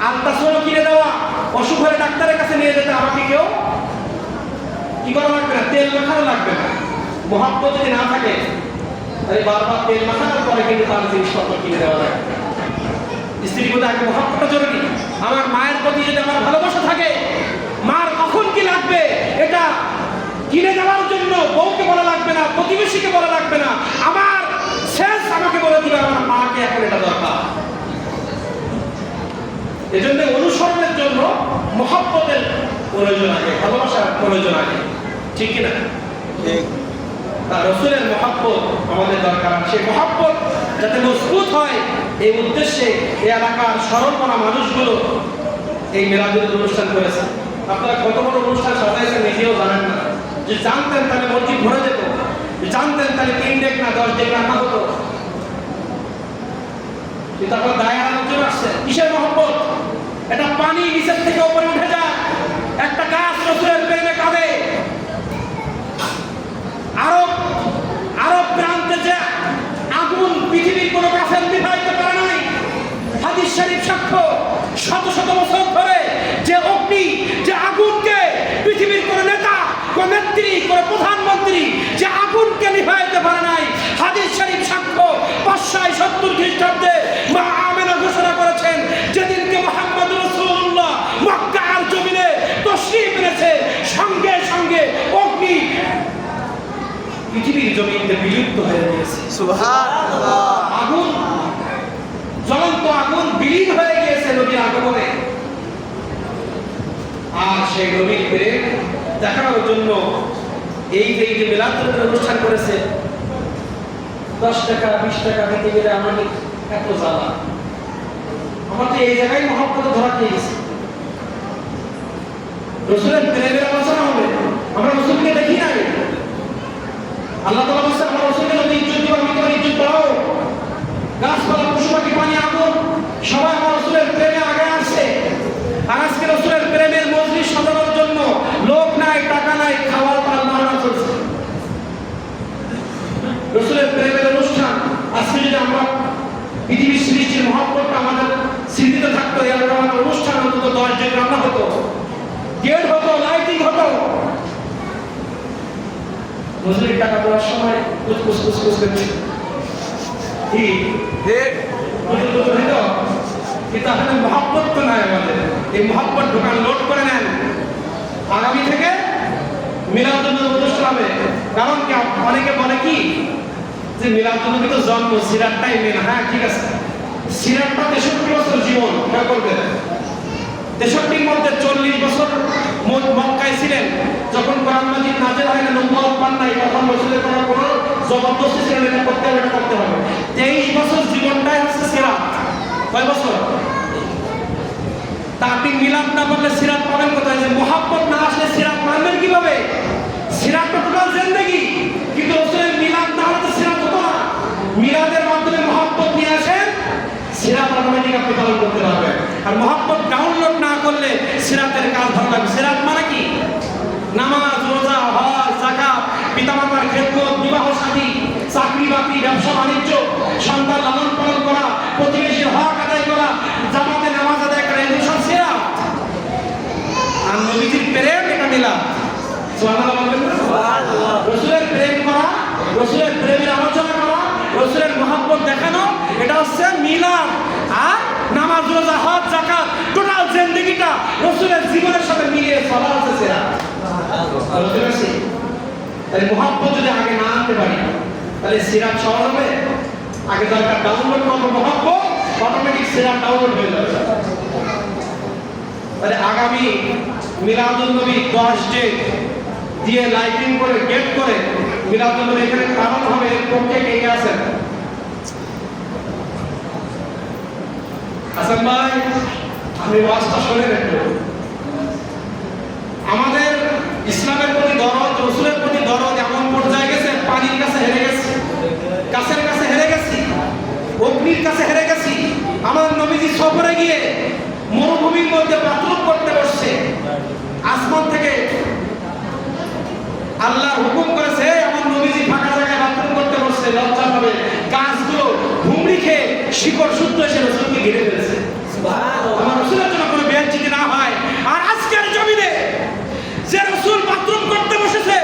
আলতাসনও কিনে দেওয়া, অসুখ হলে ডাক্তারের কাছে নিয়ে যেতে আমাকে কেউ কি করা লাগবে না, তেল মাখানো লাগবে না। মহব্বত যদি না থাকে তাহলে বারবার তেল মাখানোর পরে কিন্তু তার জিনিসপত্র কিনে দেওয়া যায়। স্ত্রীর প্রতি আগে মহব্বতটা জরুরি। আমার মায়ের প্রতি যদি আমার ভালোবাসা থাকে, মার কখন কি লাগবে এটা কিনে দেওয়ার জন্য বউকে বলা লাগবে না, প্রতিবেশীকে বলা লাগবে না, আমার শেষ আমাকে বলে দিবে আমার মাকে এখন এটা দরকার। এজন্য অনুসরণের জন্য মহব্বতের প্রয়োজন আগে, ভালোবাসার প্রয়োজন আগে, ঠিক কিনা? তার রাসূলের মহব্বত আমাদের দরকার। সেই মহব্বত যাতে মজবুত হয় এই উদ্দেশ্যে এই এলাকার সরলমনা মানুষগুলো এই মিলাদুল অনুষ্ঠান করেছে। আপনারা কত বড় অনুষ্ঠান সাজাইছেন নিজেও জানেন না। যে জানতেন তাহলে মসজিদ ভরে যেত, জানতেন তাহলে 3 ডেক না 10 ডেক রান্না হতো। কিন্তু আপনার দায় আলোচন আসছে কিসের মহব্বত? এটা পানি নিচের থেকে উপরে উঠে যায়, একটা গাছ রাসূলের প্রেমে কাঁদে। আরব প্রান্তে যে আগুন পৃথিবীর কোনো গাছের নিভাইতে পারে নাই, হাদিস শরীফ সাক্ষ্য। শত শত বছর ধরে যে অগ্নি, যে আগুনকে পৃথিবীর কোন নেতা, কোন নেত্রী, কোন প্রধানমন্ত্রী যে আগুনকে নিভাইতে পারে নাই, হাদিস শরীফ সাক্ষ্য। 570 খ্রিস্টাব্দে মা আমেনা ঘোষণা করেছেন যেদিনকে মুহাম্মদ রাসূলুল্লাহ মক্কার জমিনে তশরীফ এনেছে, সঙ্গে সঙ্গে অগ্নি পৃথিবীর জমিতে বিলুপ্ত হয়ে গিয়েছে। সুবহানাল্লাহ। আগুন, জ্বলন্ত আগুন বিলীন হয়ে গিয়েছে নবীর আগমনে। আর সেই নবীর প্রেম দেখানোর জন্য এই যে মিলাদুল অনুষ্ঠান করেছে, 10 টাকা 20 টাকা দিতে গেলে আমাদের এত জ্বালা। আমার তো এই জায়গায় মহব্বত ধরা খেয়ে গেছে। রাসূলের প্রেমের আলোচনা হবে, আমরা রাসূলকে দেখি নাই। আল্লাহ তাআলা বলেন আমার রাসূলকে যদি ইজ্জত দিও আমি তোমার ইজ্জত বাড়াবো। গাছপালা, পশু পাখি, পানি, আগুন সবাই আমার রাসূলের প্রেমে আগে আসছে। আর আজকে রাসূলের প্রেমের মজলিস সাজানোর জন্য লোক নাই, টাকা নাই, খাওয়ার পাল বাহানা চলছে। রাসূলের প্রেমের অনুষ্ঠান আজকে যদি আমরা পৃথিবীর সৃষ্টির মহব্বতটা আমাদের স্মৃতিতে থাকতো, এরকম আমাদের অনুষ্ঠান অন্তত 10 জন রান্না হতো, গেট হতো, লাইটিং হতো। মজুরির টাকা দেওয়ার সময় কুচকুচ করছে কি কিন্তু আসলে মহব্বত তো নাই আমাদের। এই মহব্বত দোকান লোড করে নেন, আগামী থেকে মিলাদুল নবী অনুষ্ঠান হবে। কারণ কি অনেকে বলে কি যে মিলাদুল নবী তো জন্ম, সিরাতটাই মেন। হ্যাঁ ঠিক আছে, সিরাতটা 63 বছর জীবন খেয়াল করবেন। 63 মধ্যে 40 বছর মক্কায় ছিলেন, যখন কোরআন মাজিদ নাযিল হয় না, নবুয়ত পান নাই, তখন রাসূলের কোনো জবরদস্তি ছিল না, এটা করতে হবে, এটা করতে হবে। 23 বছর জীবনটাই হচ্ছে সিরাত। কয় বছর? তা আপনি মিলাদ না করলে সিরাত পাবেন কোথায়? যে মহব্বত না আসলে সিরাত মানবেন কিভাবে? সিরাত তো টোটাল জিন্দেগি, কিন্তু রাসূলের মিলাদ না হলে তো সিরাত হতো না। মিলাদের মাধ্যমে মহব্বত নিয়ে আসেন, সিরাত অটোমেটিক আপনি পালন করতে পারবেন। আর মহব্বত ডাউনলোড না করলে সিরাতের কাজ ভালো লাগবে। সিরাত মানে কি? নামাজ, রোজা, হজ, যাকাত, পিতামাতার খেদমত, বিবাহ শাদী, চাকরি বাকরি, ব্যবসা বাণিজ্য, সন্তান লালন পালন করা, প্রতিবেশীর হক সুবহানাল্লাহ বলবেন না? রাসূলের প্রেম করা, রাসূলের প্রেমের আলোচনা করা, রাসূলের মহব্বত দেখানো, এটা হচ্ছে মিলাদ। আর নামাজ, রোজা, হজ, যাকাত টোটাল জিন্দেগিটা রাসূলের জীবনের সাথে মিলিয়ে চলা হচ্ছে সিরাত। তাহলে মহব্বত যদি আগে না আনতে পারি তাহলে সিরাত সহজ হবে? আগে দরকার ডাউনলোড করবো মহব্বত, অটোমেটিক সিরাত ডাউনলোড হয়ে যাবে। তাহলে আগামী মিলাদুন নবী 10 ডেট দিয়ে লাইটিং করে গেট করে মিলাদুন নবী এখানে কারণ হবে, পক্ষে কে কে আছেন? আসাম ভাই, আমি ওয়াজটা শুনে একটু। আমাদের ইসলামের প্রতি দরদ, রাসূলের প্রতি দরদ এমন পর্যায়ে গেছে, পানির কাছে হেরে গেছি, গাছের কাছে হেরে গেছি, অগ্নির কাছে হেরে গেছি। আমার নবীজি সফরে গিয়ে মরুভূমির মধ্যে বাথরুম করতে বসছে। আসমান থেকে আল্লাহ হুকুম করেছে, আমার নবীজি ফাঁকা জায়গায় বাথরুম করতে বসছে, লজ্জা পাবে। গাছগুলো হুমড়ি খেয়ে শিকড় সূত্র এসে রাসূলকে ঘিরে ফেলেছে। আমার রাসূলের জন্য কোনো বেইজ্জতি না হয়। আর আজকের জমিনে যে রাসূল বাথরুম করতে বসেছে,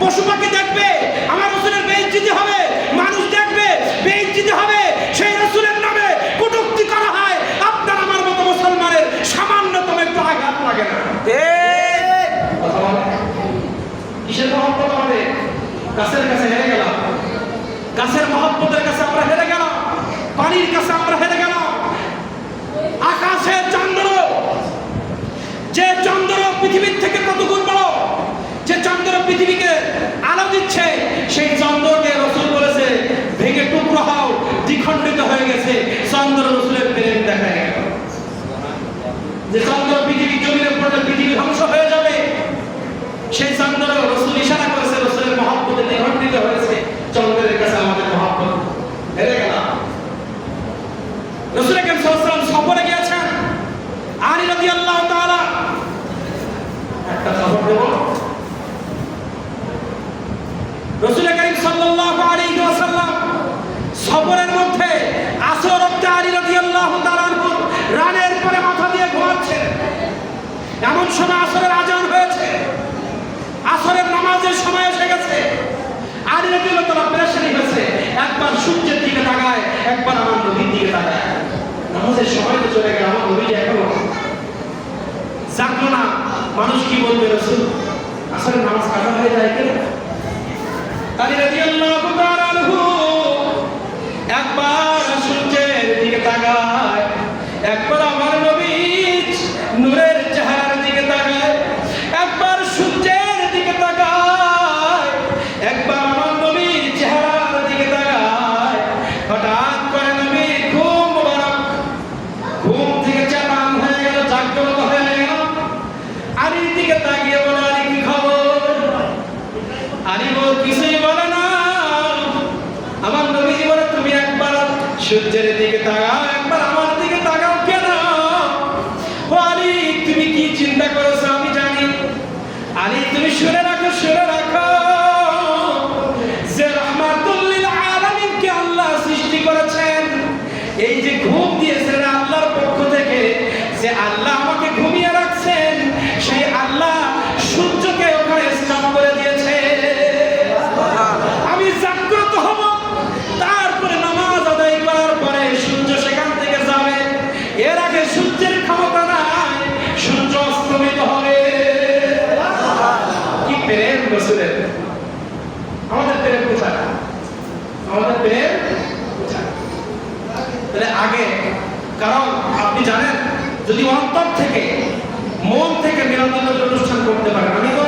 পশু পাখি দেখবে আমার রাসূলের বেইজ্জতি হবে, মানুষ দেখবে বেইজ্জতি হবে। সেই রাসূলের নামে কটূক্তি করা হয়, আপনার আমার মতো মুসলমানের সামান্যতম একটু আঘাত লাগে না। কিসের মহব্বত হবে? গাছের কাছে হেরে গেলাম, গাছের মহব্বতের কাছে আমরা হেরে গেলাম, পানির কাছে আমরা হেরে গেলাম। আকাশের চন্দ্র, যে চন্দ্র পৃথিবীর থেকে কত গুণ বড়, যে চন্দ্র পৃথিবীকে আলো দিচ্ছে, সেই চন্দ্রকে রাসূল বলেছে ভেঙে টুকরো হও, দ্বিখণ্ডিত হয়ে গেছে। চন্দ্র রাসূলের প্রেম দেখা গেল। যে চন্দ্র পৃথিবীর জমিনে পড়লে পৃথিবী ধ্বংস হয়ে যাবে, সেই চন্দ্র রাসূল ইশারা করেছে রাসূলের মহব্বতে দ্বিখণ্ডিত হয়েছে। চন্দ্রের কাছে আমাদের মহব্বত হেরে গেলাম। রাসূল আকরাম সাল্লাল্লাহু আলাইহি ওয়াসাল্লাম সফরে গিয়েছেন। আলী রাদিয়াল্লাহু তাআলা, একটা খবর দেব, রাসূল আকরাম সাল্লাল্লাহু আলাইহি ওয়াসাল্লাম সফরের মধ্যে আসর ওয়াক্তে আলী রাদিয়াল্লাহু তাআলা রানের পরে মাথা দিয়ে ঘুমাচ্ছেন। এমন সময় আসরের আজান হয়েছে, আসরের নামাজের সময় এসে গেছে। আলী রাদিয়াল্লাহু তাআলা পেরেশানি হয়েছে, একবার সূর্যের দিকে তাকায়, একবার আমার নবীর দিকে তাকায়। নামাজের সময় তো চলে গেল, আমার নবী এখনো জাগলো না। মানুষ কি বলবে, রাসূল আসরের নামাজ কাজা হয়ে যায় কেন? আলী রাদিয়াল্লাহু তাআলা আনহু একবার সূর্যের দিকে তাকায়, একবার আমার নবীর নূরের চেহারার দিকে তাকায়, একবার সূর্যের দিকে তাকায়, একবার আমার নবীর চেহারার দিকে তাকায়। হঠাৎ করে নবীর ঘুম মোবারক, ঘুম থেকে চেতন হয়ে গেল, জাগ্রত হয়ে গেল। আলীর দিকে তাকিয়ে বলে, আলী কি খবর? আলী বল, কিছুই বলে না। আমার নবীজি বলে, তুমি একবার সূর্যের দিকে তাকাও, একবার আমার দিকে তাকাও কেন? ও আলী, তুমি কি চিন্তা করেছো আমি জানি। আলী, তুমি শুনে রাখো, শুনে রাখো, যে রাহমাতুল লিল আলামিনকে আল্লাহ সৃষ্টি করেছেন, এই যে ঘুম দিয়েছেন আল্লাহর পক্ষ থেকে, যে আল্লাহ আমাকে ঘুমিয়ে রাখছেন, সেই আল্লাহ সূর্যকে ওখানে স্থান করে দিয়েছে। আমি জাগ্রত হব, তারপরে নামাজ আদায় করার পরে সূর্য সেখান থেকে যাবে। এর আগে সূর্যের ক্ষমতা নাই, সূর্য অস্তমিত হবে। কি প্রেম রাসূলের! আমাদের প্রেম কোথায়? আমাদের প্রেম কোথায়? তাহলে আগে, কারণ আপনি জানেন, যদি অন্তর থেকে মন থেকে মিলাদুন নবীর অনুষ্ঠান করতে পারেন, আমি তো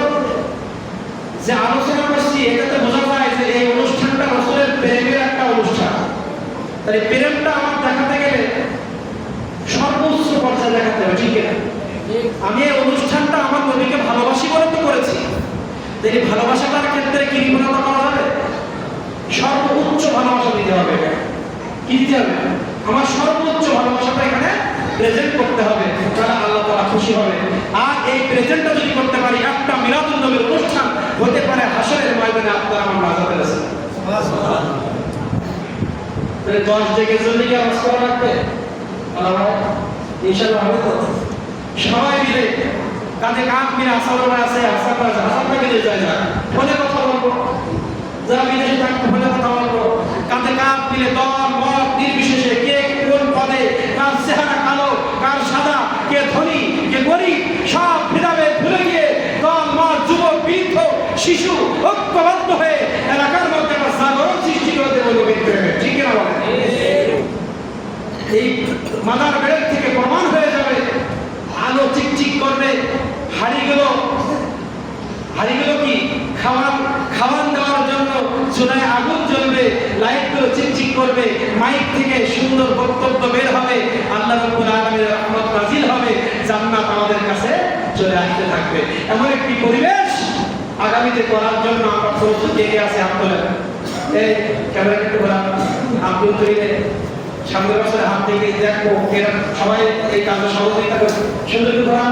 যে আলোচনা করছি এটাতে বোঝা যায় যে এই অনুষ্ঠানটা রাসূলের প্রেমের একটা অনুষ্ঠান। তাই প্রেমটা আমার দেখাতে গেলে সর্বোচ্চ পর্যায়ে দেখাতে হবে, ঠিক না? আমি এই অনুষ্ঠানটা আমার নবীকে ভালোবাসি বলে তো করেছি। তাই এই ভালোবাসাটার ক্ষেত্রে কি বিপদতা করা যাবে? সর্বোচ্চ ভালোবাসা দিতে হবে। কি দিতে হবে? আমার সর্বোচ্চ ভালোবাসাটা এখানে প্রেজেন্ট করতে হবে, তাহলে আল্লাহ তাআলা খুশি হবে। আর এই প্রেজেন্টটা যদি করতে পারি, একটা মিলাদুন নবীর অনুষ্ঠান হতে পারে হাসরের ময়দানে আপনার আমার নাজাতে রাসূল। সুবহানাল্লাহ। তাহলে 10 জেগের জন্য কি আওয়াজ করা লাগবে? আল্লাহ ইনশাআল্লাহ হবে তো। সবাই মিলে কাঁধে কাঁধ মিলে হাসান ভাই আছে, হাসান ভাই আছে, হাসান ভাইকে নিয়ে যায় না, ফোনে কথা বলবো, যারা বিদেশে থাকবে ফোনে কথা বলবো, কাঁধে কাঁধ মিলে দল মত নির্বিশেষে কে কোন পদে, কার চেহারা কালো কার সাদা, কে ধনী কে গরিব, সব ভেদাভেদ ভুলে গিয়ে দল মত যুবক বৃদ্ধ শিশু ঐক্যবদ্ধ হয়ে এলাকার মধ্যে একটা জাগরণ সৃষ্টি করতে বলে ঠিক না বলেন? এই মাদার বেড়ের থেকে প্রমাণ হয়ে যাবে, আলো চিকচিক করবে, হাড়িগুলো কি খাওয়ান দেওয়ার জন্য চুলায় আগুন জ্বলবে, লাইটগুলো চিকচিক করবে, মাইক থেকে সুন্দর বক্তব্য বের হবে, আল্লাহ রাব্বুল আলামিনের রহমত নাজিল হবে, জান্নাত আমাদের কাছে চলে আসতে থাকবে। এমন একটি পরিবেশ আগামীতে করার জন্য আমরা প্রস্তুতি এগিয়ে আছে। আপনাদের এই ক্যামেরা কিন্তু বলা আব্দুল তৈরি সামনের বছর হাত থেকে দেখবো এরা সবাই এই কাজে সহযোগিতা করবে। সুন্দর করে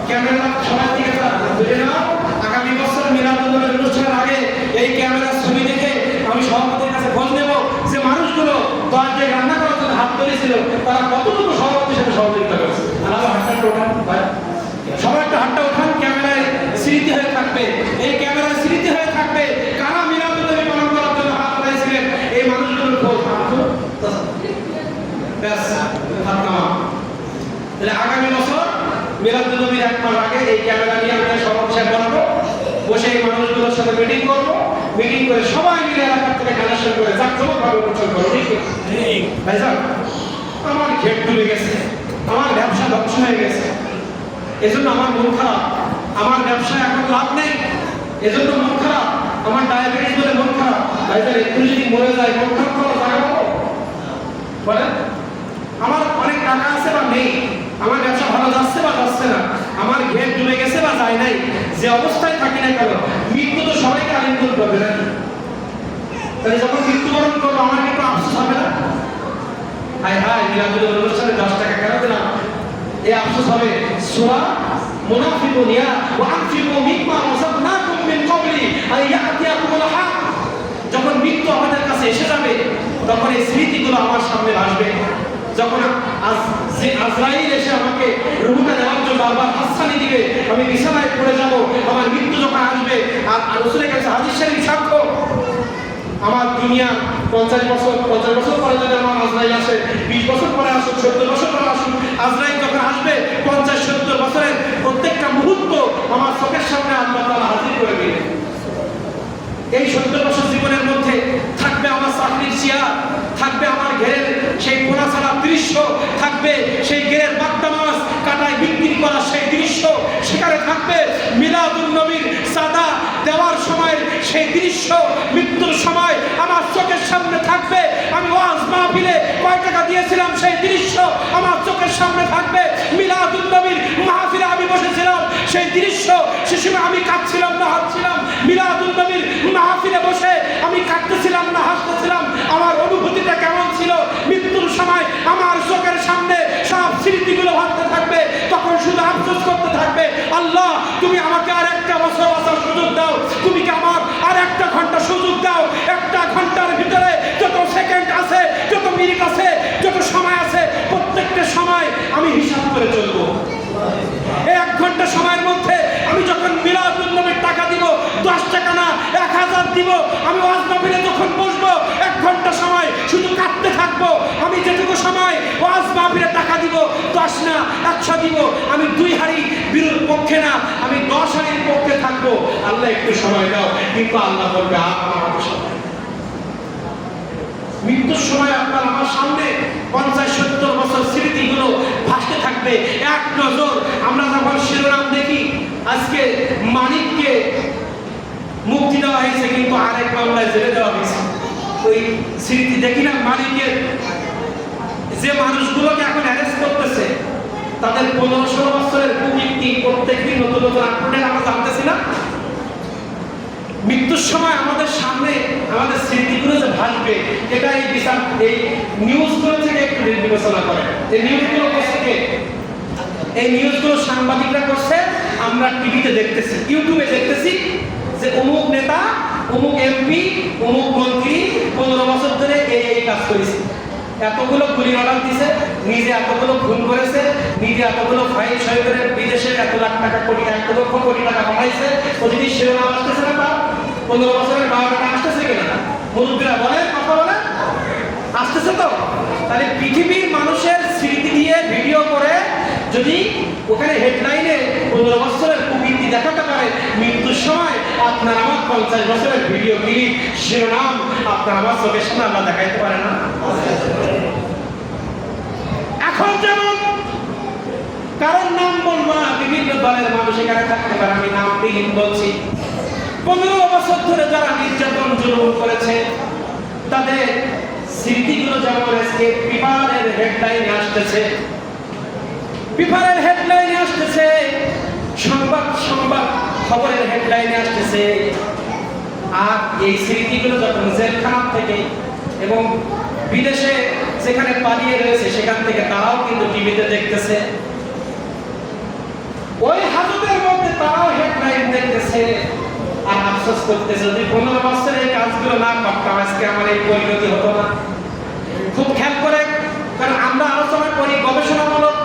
ক্যামেরা সবাই দিকে বুঝে নাও, আগামী বছর মিলাদুন্নবীর অনুষ্ঠানের আগে এই ক্যামেরার ছবি দেখে আমি সভাপতির কাছে খোঁজ নেব যে মানুষগুলো দরজায় রান্না করার জন্য হাত তুলেছিল তারা কতটুকু সভাপতির সাথে সহযোগিতা করেছে। হাতটা ওঠান ভাই, সবাই একটা হাতটা ওঠান, ক্যামেরায় স্মৃতি হয়ে থাকবে, এই ক্যামেরায় স্মৃতি হয়ে থাকবে কারা মিলাদুন্নবী পালন করার জন্য হাত তুলেছিলেন, এই মানুষগুলোর খোঁজ। তাহলে আগামী বছর মিলাদুন্নবীর এক মাস আগে এই ক্যামেরা নিয়ে আমরা সমাবেশ করবো, বসে এই মানুষগুলোর সাথে মিটিং করবো, মিটিং করে সবাই মিলে এলাকার থেকে কানেকশন করে জাঁকজমকভাবে অনুষ্ঠান করবো। ঠিক ভাই স্যার, আমার ঘেট ডুবে গেছে, আমার ব্যবসা ধ্বংস হয়ে গেছে, এজন্য আমার মন খারাপ, আমার ব্যবসায় এখন লাভ নেই, এজন্য মন খারাপ, আমার ডায়াবেটিস বলে মন খারাপ। ভাই স্যার, একটু যদি মরে যায় মন খারাপ করা যায় না বলেন? আমার অনেক টাকা আছে বা নেই, আমার ব্যবসা ভালো যাচ্ছে বা যাচ্ছে না, আমার ঘের ডুবে গেছে বা যায় নাই, যে অবস্থায় থাকি না কেন মৃত্যু তো সবাইকে আলিঙ্গন করবে না? তাহলে যখন মৃত্যুবরণ করবো আমার কিন্তু আফসোস হবে না? হায় হায়, মিলাদুল অনুষ্ঠানে 10 টাকা কেন দিলাম, এই আফসোস হবে। সূরা মুনাফিকুন ইয়া ওয়া আনফিকু মিম্মা রাযাকনাকুম মিন ক্বাবলি আন ইয়াতিয়াকুমুল হক। যখন মৃত্যু আমাদের কাছে এসে যাবে তখন এই স্মৃতিগুলো আমার সামনে আসবে। যখন আজরাইল এসে আমাকে রূহটা দেওয়ার জন্য বারবার হাসসানি দিবে, আমি বিছানায় পড়ে যাব, আমার মৃত্যু যখন আসবে, আর রাসূলের কাছে হাদিস শরীফ সাক্ষ্য, আমার দুনিয়া 50 বছর পরে যদি আমার আজরাইল আসে, 20 বছর পরে আসুক, 70 বছর পরে আসুক, আজরাইল যখন আসবে 50-70 বছরের প্রত্যেকটা মুহূর্ত আমার চোখের সামনে আল্লাহ তাআলা হাজির করে দিবে। এই 70 বছর জীবনের মধ্যে থাকবে আমার চাকরির চেয়ার, থাকবে আমার ঘেরের সেই কোনা ছাড়া দৃশ্য, থাকবে সেই ঘেরের বাগদা মাছ কাটায় বিক্রি করা সেই দৃশ্য, সেখানে থাকবে মিলাদুন্নবীর চাঁদা দেওয়ার সময় সেই দৃশ্য, মৃত্যুর সময় আমার চোখের সামনে থাকবে, আমি ওয়াজ মাহফিলে কয় টাকা দিয়েছিলাম সেই দৃশ্য আমার চোখের সামনে থাকবে, মিলাদুন্নবীর মাহফিলে আমি বসেছিলাম সেই দৃশ্য, সে সময় আমি কাঁদছিলাম না হাসছিলাম, মিলাদুন্নবীর মাহফিলে বসে আমি কাঁদতেছিলাম না হাসতেছিলাম, আমার অনুভূতিটা কেমন ছিল, মৃত্যুর সময় আমার চোখের সামনে সব স্মৃতিগুলো ভাবতে থাকবে, তখন শুধু আফসোস করতে থাকবে, আল্লাহ তুমি আমাকে আর একটা বছর বাঁচার সুযোগ দাও, তুমি কি আমার আর একটা ঘন্টা সুযোগ দাও, একটা ঘন্টার ভিতরে যত সেকেন্ড আছে, যত মিনিট আছে, যত সময় আছে, প্রত্যেকটা সময় আমি হিসাব করে চলবো। এই 1 ঘন্টা সময়ের মধ্যে আমি যখন মিলাদুন্নবীর টাকা দিব, 10 টাকা না 1000 দিব, আমি ওয়াজ মাহফিলে যখন বসবো 1 ঘন্টা সময় শুধু কাঁদতে থাকবো, আমি যেটুকু সময় ওয়াজ মাহফিলে টাকা দিব 10 না 100 দিব, আমি 2 হাড়ি বিরুর পক্ষে না, আমি 10 হাড়ির পক্ষে থাকবো। আল্লাহ একটু সময় দাও, কিন্তু আল্লাহ বলবে আমার সময়। মৃত্যুর সময় আপনার আমার সামনে 50-70 বছর স্মৃতিগুলো ভাসতে থাকবে। এক নজর আমরা যখন শিরোনাম দেখি আজকে মানিককে মুক্তি দেওয়া হয়েছে কিন্তু আরেক মামলায় জেলে দেওয়া হয়েছে, ওই স্মৃতি দেখি না মানিকের যে মানুষগুলোকে এখন অ্যারেস্ট করতেছে তাদের 15-16 বছরের কুকীর্তি প্রত্যেকদিন নতুন নতুন আপডেট আমরা জানতেছি না। মৃত্যুর সময় আমাদের সামনে আমাদের স্মৃতিগুলো যে ভাসবে, এটা এই বিচার এই নিউজগুলো থেকে একটু বিবেচনা করে। এই নিউজগুলো করছে কে? এই নিউজগুলো সাংবাদিকরা করছে, আমরা টিভিতে দেখতেছি, ইউটিউবে দেখতেছি যে অমুক নেতা, অমুক এমপি, অমুক মন্ত্রী 15 বছর ধরে এই কাজ করেছে। এতগুলো গুলি অর্ডার দিছে, নিজে এতগুলো খুন করেছে, নিজে এতগুলো ফাইল সই করে বিদেশে 1 লাখ টাকা কোটি 1 লক্ষ কোটি টাকা কামাইছে। প্রতিদিন শিরোনাম আসতেছে না? 15 বছরের বারোটা আসতেছে কিনা? মুরব্বীরা বলেন, কথা বলেন, আসতেছে তো? তাহলে পৃথিবীর মানুষের স্মৃতি দিয়ে ভিডিও করে যদি ওখানে হেডলাইনে 15 বছরের কুকীর্তি দেখাতে পারে, মৃত্যুর সময় আপনার আমার 50 বছরের ভিডিও ক্লিপ শিরোনাম আপনার আমার চোখের সামনে আমরা দেখাইতে পারে না? এখন যেমন কারণ নাম বলবো না, বিভিন্ন দলের মানুষ এখানে থাকতে পারে, আমি নাম বিহীন বলছি। 15 বছর ধরে যারা নির্যাতন জুলুম করেছে তাদের স্মৃতিগুলো যেমন আজকে পেপারের হেডলাইনে আসতেছে, পেপারের হেডলাইনে আসতেছে, সংবাদ খবরের হেডলাইনে আসতেছে। আর এই স্মৃতিগুলো যখন জেলখানা থেকে এবং বিদেশে যেখানে পালিয়ে রয়েছে সেখান থেকে তারাও কিন্তু টিভিতে দেখতেছে, ওই হাজতের মধ্যে তারাও হেডলাইন দেখতেছে আর আফসোস করতেছে, যদি 15 বছরে এই কাজগুলো না করতাম আজকে আমার এই পরিণতি হতো না। খুব খেয়াল করে, কারণ আমরা আলোচনা করি গবেষণামূলক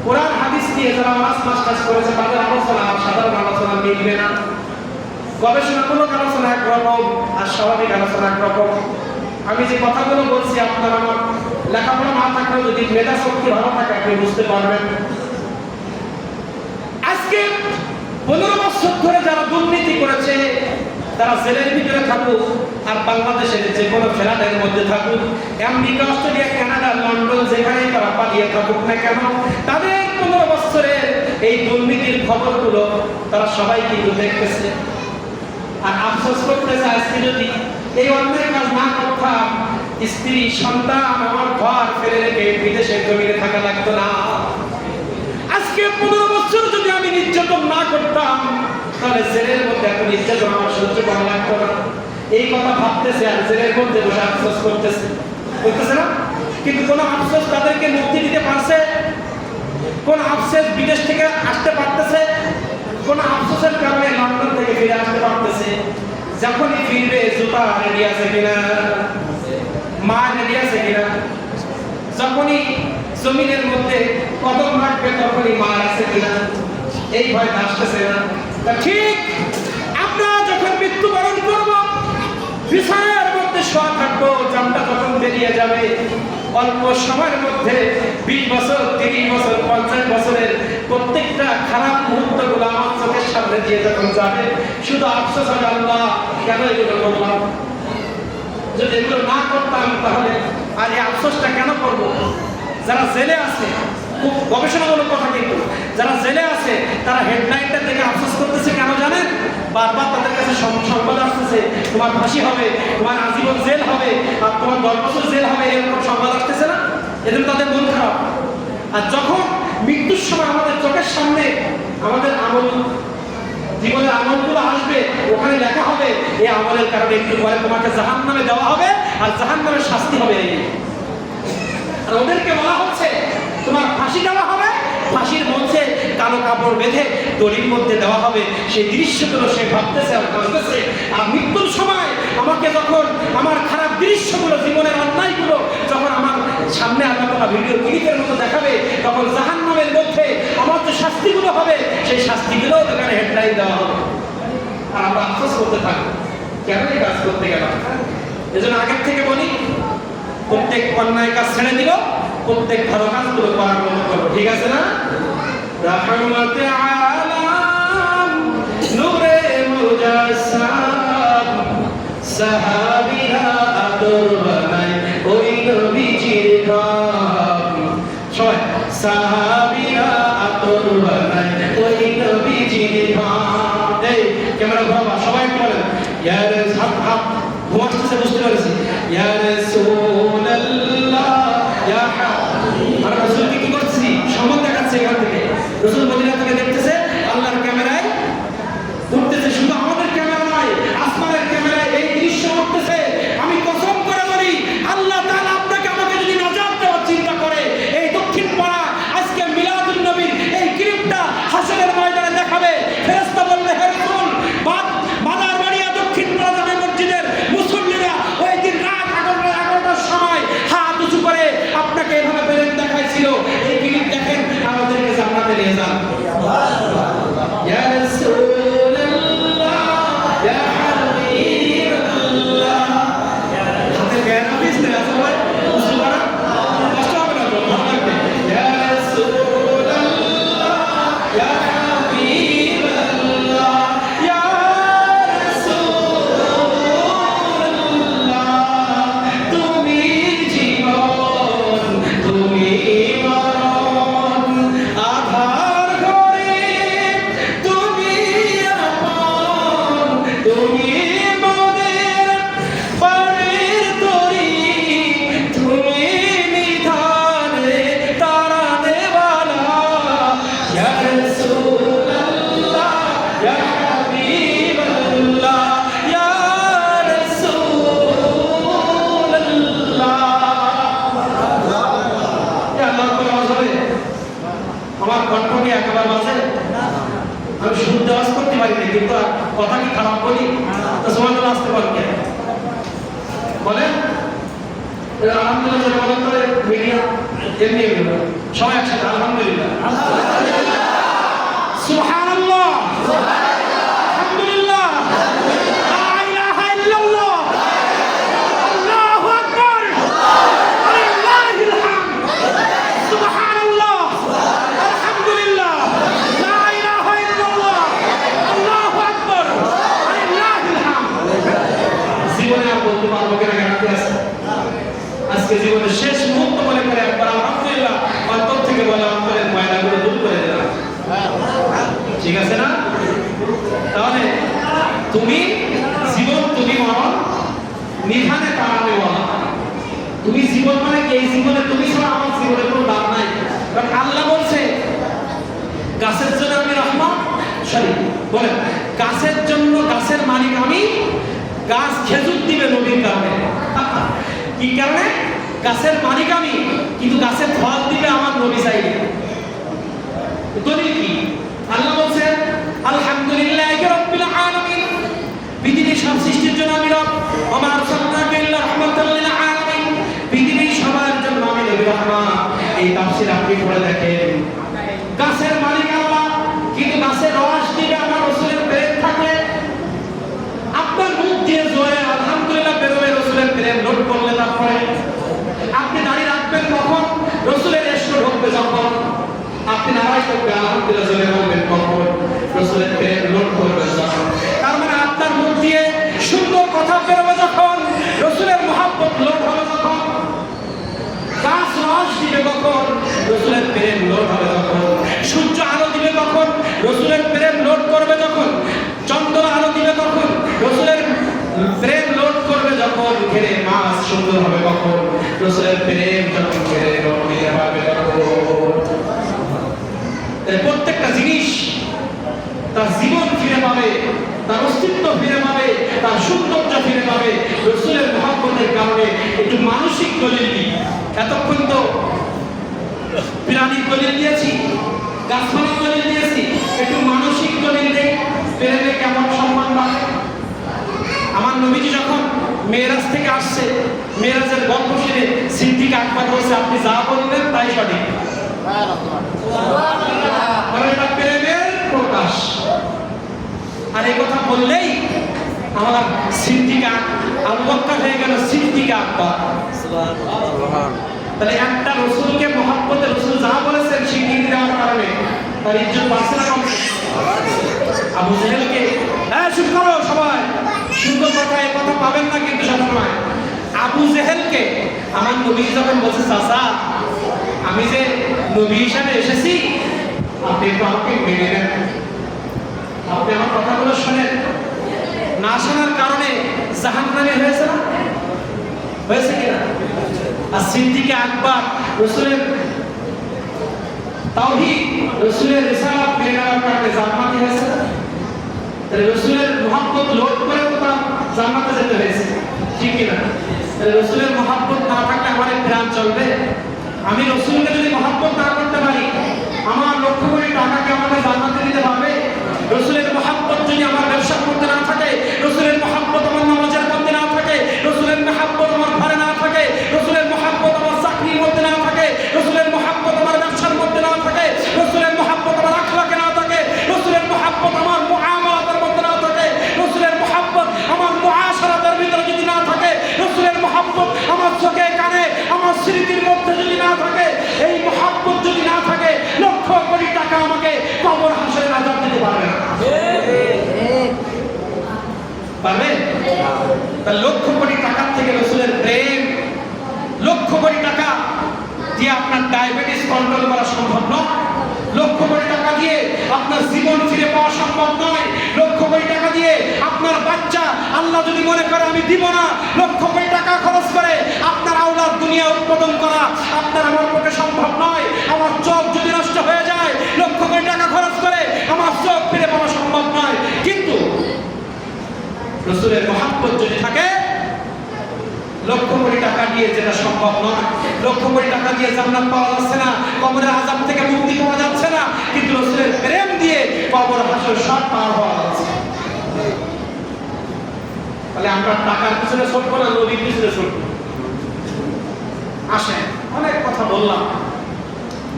কোরআন হাদিস নিয়ে, যারা মাস্টার্স করেছে তাদের আলোচনা আর সাধারণ আলোচনা মিলবে না। গবেষণামূলক আলোচনা একরকম আর স্বাভাবিক আলোচনা একরকম। আমি যে কথাগুলো বলছি আপনার আমার লেখাপড়া না থাকলেও যদি মেধা শক্তি ভালো থাকে আপনি বুঝতে পারবেন। আজকে 15 বছর ধরে যারা দুর্নীতি করেছে তারা জেলের ভিতরে থাকুক আর বাংলাদেশের যে কোনো ফ্ল্যাটের মধ্যে থাকুক, আমেরিকা, অস্ট্রেলিয়া, কানাডা, লন্ডন, যেখানেই তারা পালিয়ে থাকুক না কেন, তাদের 15 বছরের এই দুর্নীতির খবরগুলো তারা সবাই কিন্তু দেখতেছে আর আফসোস করতেছে, আজকে যদি এই অন্যায় কাজ না করতাম স্ত্রী সন্তান আমার ঘর ফেলে রেখে বিদেশের জমিনে থাকা লাগতো না। আজকে 15 বছর যদি আমি নির্যাতন না করতাম তাহলে জেলের মধ্যে এত নির্যাতন আমার সহ্য করা লাগতো না। এই কথা ভাবতেছে আর জেলের মধ্যে বসে আফসোস করতেছে না? কিন্তু কোন আফসোস তাদেরকে মুক্তি দিতে পারছে? কোন আফসোস বিদেশ থেকে আসতে পারতেছে? কোন আফসোসের কারণে লন্ডন থেকে ফিরে আসতে পারতেছে? যখনই ফিরবে জুতা রেডি আছে কিনা, মা রেডি আছে কিনা, যখনই জমিনের মধ্যে কদম রাখবে তখনই মা আছে কিনা, এই ভয় আসতেছে না? ঠিক আমরা যখন মৃত্যুবরণ করব বিছানার মধ্যে শোয়া থাকবো, জানটা যখন বেরিয়ে যাবে অল্প সময়ের মধ্যে 20 বছর, 30 বছর, 50 বছরের প্রত্যেকটা খারাপ মুহূর্তগুলো আমার চোখের সামনে দিয়ে যখন যাবে শুধু আফসোস হবে, আল্লাহ কেন এগুলো করলাম? যদি এগুলো না করতাম তাহলে আর এই আফসোসটা কেন করবো? যারা জেলে আছে, খুব গবেষণামূলক কথা, কিন্তু যারা জেলে আছে তারা হেডলাইনটা দেখে আফসোস করতেছে কেন জানেন? বারবার তাদের কাছে সংবাদ আসতেছে তোমার ফাঁসি হবে, তোমার আজীবন জেল হবে, আর তোমার 10 বছর জেল হবে, এরকম সংবাদ আসতেছে না? এজন্য তাদের মন খারাপ। আর যখন মৃত্যুর সময় আমাদের চোখের সামনে আমাদের আমল, জীবনের আমলগুলো আসবে, ওখানে লেখা হবে এই আমলের কারণে একটু পরে তোমাকে জাহান্নামে দেওয়া হবে আর জাহান্নামের শাস্তি হবে। আর ওদেরকে বলা হচ্ছে তোমার ফাঁসি দেওয়া হবে, ফাঁসির মঞ্চে কালো কাপড় বেঁধে দড়ির মধ্যে দেওয়া হবে। সেই দৃশ্যগুলো সে ভাবতেছে আর ভাবতেছে। আর মৃত্যুর সময় আমাকে যখন আমার খারাপ দৃশ্যগুলো, জীবনের অন্যায়গুলো যখন আমার সামনে আল্লাহ তাআলা ভিডিও ক্লিপের মতো দেখাবে, তখন জাহান্নামের মধ্যে আমার যে শাস্তিগুলো হবে সেই শাস্তিগুলো এখানে হেডলাইন দেওয়া হবে। আর আমরা আফসোস করতে থাকবো কেন এই কাজ করতে গেলাম। এজন্য আগের থেকে বলি, প্রত্যেক অন্যায় কাজ ছেড়ে দিল, প্রত্যেক ভালো কাজগুলো করার মতো করবো, ঠিক আছে না? রাহমাতে আলাম নূরে মুজাসসাম সাহাবীরা আদর বানায় ওই নবীজির ঘর। সবাই সাহাবীরা আদর বানায় ওই নবীজির ঘর। এই ক্যামেরা ঘোরাবা, সবাই বলেন ইয়া রাসূল, ঘুমাচ্ছে বুঝতে পেরেছি, ইয়া রাসূলুল্লাহ, ইয়া হাবিব। আর রাসূলকে কি করছি? সম্মান দেখাচ্ছে এখান থেকে। রাসূল মদিনা থেকে দেখতেছে আল্লাহর ক্যামেরায় উঠতেছে, শুধু আমাদের ক্যামেরা নয়, আসমানের ক্যামেরায় এই দৃশ্য উঠতেছে। আমি কসম করে বলি, আল্লাহ তাআলা আপনাকে আমাকে যদি নাজাত দেওয়ার চিন্তা করে, এই দক্ষিণ পাড়া আজকে মিলাদ শুদ্ধ আওয়াজ করতে পারি না, কিন্তু কথা কি খারাপ বলি? তো সুবহানাল্লাহ আসতে পারেন কেন বলেন? আলহামদুলিল্লাহ জোরে বলেন তো মিডিয়া এমনি সবাই একসাথে আলহামদুলিল্লাহ সুবহানাল্লাহ আলহামদুলিল্লাহ লা ইলাহা ইল্লাল্লাহ আল্লাহু আকবার লিল্লাহিল হামদ সুবহানাল্লাহ আলহামদুলিল্লাহ লা ইলাহা ইল্লাল্লাহ আল্লাহু আকবার লিল্লাহিল হামদ। জীবনে আর বলতে পারবো কিনা গানতে আছে আজকে জীবনের শেষ মুহূর্ত বলে করে একবার আলহামদুলিল্লাহ অন্তর থেকে বলে অন্তরের ময়লাগুলো দূর করে দিলাম। ঠিক আছে না? তাহলে তুমি জীবন তুমি মরণ নিধানে তাড়ানেওয়ালা। তুমি জীবন মানে কি? এই জীবনে তুমি ছাড়া আমার জীবনের কোনো দাম নাই। কারণ আল্লাহ বলছে গাছের জন্য আমি রহমত, সরি বলেন গাছের জন্য গাছের মালিক আমি, গাছ খেজুর দিবে নবীর কারণে। কি কারণে? গাছের মালিক আমি, কিন্তু গাছের ফল দিবে আমার নবী চাইলে। দলিল কি? আল্লাহ বলছেন আলহামদুলিল্লাহি রাব্বিল আলামিন, পৃথিবীর সব সৃষ্টির জন্য আমি রব। ওয়া আরসালনাকা ইল্লা রাহমাতাল লিল আলামিন, পৃথিবীর সবার জন্য আমি নবী রহমত। এই তাফসীর আপনি পড়ে দেখেন। গাছের মালিক আল্লাহ, কিন্তু গাছের রস দিবে আমার রাসূলের প্রেম থাকে। আপনার মুখ দিয়ে জোরে আলহামদুলিল্লাহ বেরোবে রাসূলের প্রেম নোট করলে তারপরে আপনি দাঁড়িয়ে রাখবেন কখন? রাসূলের ইশক ঢুকবে যখন। আপনি নারাজ থাকবেন আলহামদুলিল্লাহ জোরে বলবেন কখন? রাসূলের প্রেম নোট করবে যখন। তার মানে আপনার মুখ দিয়ে সুন্দর কথা বেরোবে যখন, রাসূলের মহব্বত লোড হবে যখন। গাছ রস দিবে কখন? রাসূলের প্রেম লোড হবে যখন। সূর্য আলো দিবে কখন? রাসূলের প্রেম লোড করবে যখন। চন্দ্র আলো দিবে কখন? রাসূলের প্রেম লোড করবে যখন। ঘেরে মাছ সুন্দর হবে কখন? রাসূলের প্রেম যখন ঘেরে রঙিন হবে তখন। প্রত্যেকটা জিনিস তার জীবন ফিরে পাবে, তার অস্তিত্ব ফিরে পাবে, তার সৌন্দর্য ফিরে পাবে রাসূলের মহব্বতের কারণে। একটু মানসিক দলিল দিই। এতক্ষণ তো প্রাণীর দলিল দিয়েছি, গাছপালার দলিল দিয়েছি, একটু মানসিক দলিল দেই। প্রেমে কেমন সম্মান পাবে? আমার নবীজি যখন মেরাজ থেকে আসছে, মেরাজের গল্প শুনে সিদ্দিক আকবর বলছে আপনি যা বললেন তাই সঠিক। কারণ এটা প্রেমের প্রকাশ। আর এই কথা বললেই আমার সিদ্দিক আবু বকর হয়ে গেল সিদ্দিক আকবর। তাহলে একটা রাসূলকে মহব্বতে রাসূল যা বলেছেন স্বীকৃতি দেওয়ার কারণে তার ইজ্জত বাড়ছে না কমছে? আবু জেহেলকে চুপ করো সবাই, সুন্দর কথা, এই কথা পাবেন না কিন্তু সবসময়। আবু জেহেলকে আমার নবী যখন বলছে চাচা আমি যে নবী হিসাবে এসেছি, আপনি তো আমাকে মেনে নেন, আপনি আমার কথাগুলো শোনেন। না শোনার কারণে জাহান্নামে হয়েছে না? হয়েছে কিনা? আর সিদ্দিক আকবর রাসূলের তাওহীদ, রাসূলের রিসালাত মেনে নেওয়ার কারণে জান্নাতি হয়েছে না? তাহলে রাসূলের মহব্বত লোড করে তো তার জান্নাতে যেতে হয়েছে, ঠিক কিনা? তাহলে রাসূলের মহব্বত না থাকলে আমার প্রাণ চলবে? আমি রাসূলকে যদি মহব্বত না করতে পারি, আমার লক্ষ কোটি টাকাকে আমাকে জান্নাতে দিতে পারবে? রাসূলের মহব্বত যদি আমার ব্যবসার মধ্যে না থাকে, রাসূলের মহব্বত আমার নামাজের মধ্যে না থাকে, রাসূলের মহব্বত আমার ঘরে না থাকে, রাসূলের মহব্বত আমার চাকরির মধ্যে না থাকে, রাসূলের মহব্বত আমার ব্যবসার মধ্যে না থাকে, রাসূলের মহব্বত আমার আখলাকে না থাকে, রাসূলের মহব্বত আমার মুআমালাতের মধ্যে না থাকে, রাসূলের মহব্বত আমার মুআশারাতের ভিতরে যদি না থাকে, রাসূলের মহব্বত আমার চোখে কানে আমার স্মৃতির মধ্যে যদি না থাকে, এই মহব্বত যদি না থাকে, লক্ষ কোটি টাকা আমাকে কবর হাসরের আযাব দিতে পারবে না। পারবে? তার লক্ষ কোটি টাকার থেকে রাসূলের প্রেম, লক্ষ কোটি টাকা দিয়ে আপনার ডায়াবেটিস কন্ট্রোল করা সম্ভব নয়। লক্ষ কোটি টাকা দিয়ে আপনার জীবন ফিরে পাওয়া সম্ভব নয়। লক্ষ কোটি টাকা দিয়ে আপনার বাচ্চা আল্লাহ যদি মনে করে আমি দিব না, লক্ষ কোটি টাকা খরচ করে আপনার আওলাদ দুনিয়া উৎপাদন করা আপনার আমার পক্ষে সম্ভব নয়। আমার চোখ যদি নষ্ট হয়ে যায়, লক্ষ কোটি টাকা খরচ করে আমার চোখ ফিরে পাওয়া সম্ভব নয়। কিন্তু রাসূলের মহব্বত যদি থাকে, লক্ষ কোটি টাকা দিয়ে যেটা সম্ভব নয়, লক্ষ কোটি টাকা দিয়ে জান্নাত পাওয়া যাচ্ছে না, কবরের আযাব থেকে মুক্তি পাওয়া যাচ্ছে না, কিন্তু রাসূলের প্রেম দিয়ে কবর হাসর সব পার হওয়া যাচ্ছে। তাহলে আমরা টাকার পিছনে ছুটবো না নবীর পিছনে ছুটবো? আসেন, অনেক কথা বললাম,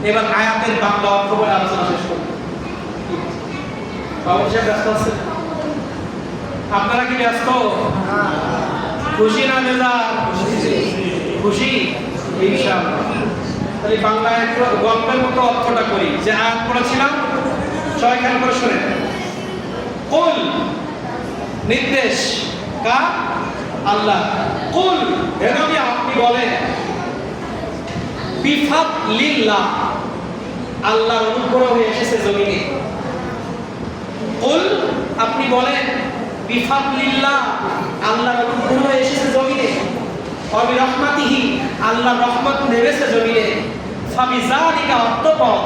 এবার আয়াতের বাংলা অর্থ বলে আলোচনা শেষ করব। অবশ্যই ব্যস্ত আছে? আপনারা কি ব্যস্ত? খুশি না বেজার? খুশি ইনশাআল্লাহ। তাহলে বাংলায় একটু গল্পের মতো অর্থটা করি। যে আয়াত পড়েছিলাম সবাই খেয়াল করে শুনেন। কুল নির্দেশ কার? আল্লাহ। কুল হে নবী আপনি বলেন, বিফাদলিল্লাহ আল্লাহর অনুগ্রহে এসেছে জমিনে। কুল আপনি বলেন, বিফাদলিল্লাহ আল্লাহর অনুগ্রহে এসেছে জমিনে, ওয়া বিরহমাতিহি আল্লাহর রহমত নেমেছে জমিনে, ফাবিযালিকা অতঃপর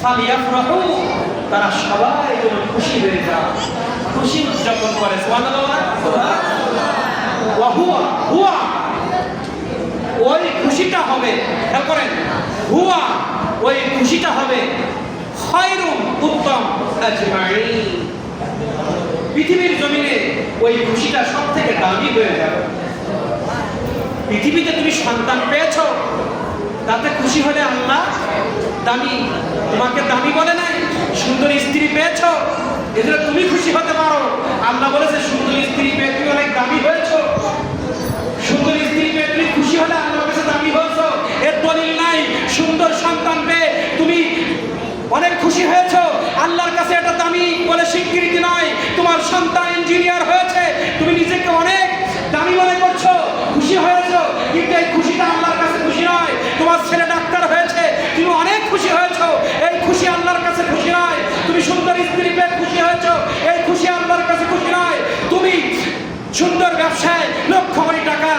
ফালিয়াফরাহু তারা সবাই যেন খুশি হয়ে যায়, খুশি উদযাপন করে। সুবহানাল্লাহ। ওয়া হুয়া হুয়া ওই খুশিটা হবে, খেয়াল করেন, হুয়া ওই খুশিটা হবে খায়রুম উত্তম আজমাইন, পৃথিবীর জমিনে ওই খুশিটা সব থেকে দামি হয়ে যাবে। পৃথিবীতে তুমি সন্তান পেয়েছো, তাতে খুশি হলে আল্লাহ দামি, তোমাকে দামি বলে নাই। সুন্দর স্ত্রী পেয়েছো, এজন্য তুমি খুশি হতে পারো। আল্লাহ বলেছে সুন্দর স্ত্রী পেয়ে তুমি অনেক দামি হয়েছো। সুন্দর স্ত্রী পেয়ে তুমি খুশি হলে আল্লাহর কাছে দামি হয়েছো, এর দলিল নাই। সুন্দর সন্তান পেয়ে তুমি অনেক খুশি হয়েছো, আল্লাহর কাছে এটা দামি বলে স্বীকৃতি নয়। তোমার সন্তান ইঞ্জিনিয়ার হয়েছে, তুমি নিজেকে অনেক দামি মনে করছো, খুশি হয়েছো, কিন্তু এই খুশিটা আল্লাহর কাছে খুশি নয়। তোমার ছেলে ডাক্তার হয়েছে, তুমি অনেক খুশি হয়েছো, এই খুশি আল্লাহর কাছে খুশি নয়। তুমি সুন্দর স্ত্রী পেয়ে খুশি হয়েছো, এই খুশি আল্লাহর কাছে খুশি নয়। তুমি সুন্দর ব্যবসায় লক্ষ কোটি টাকা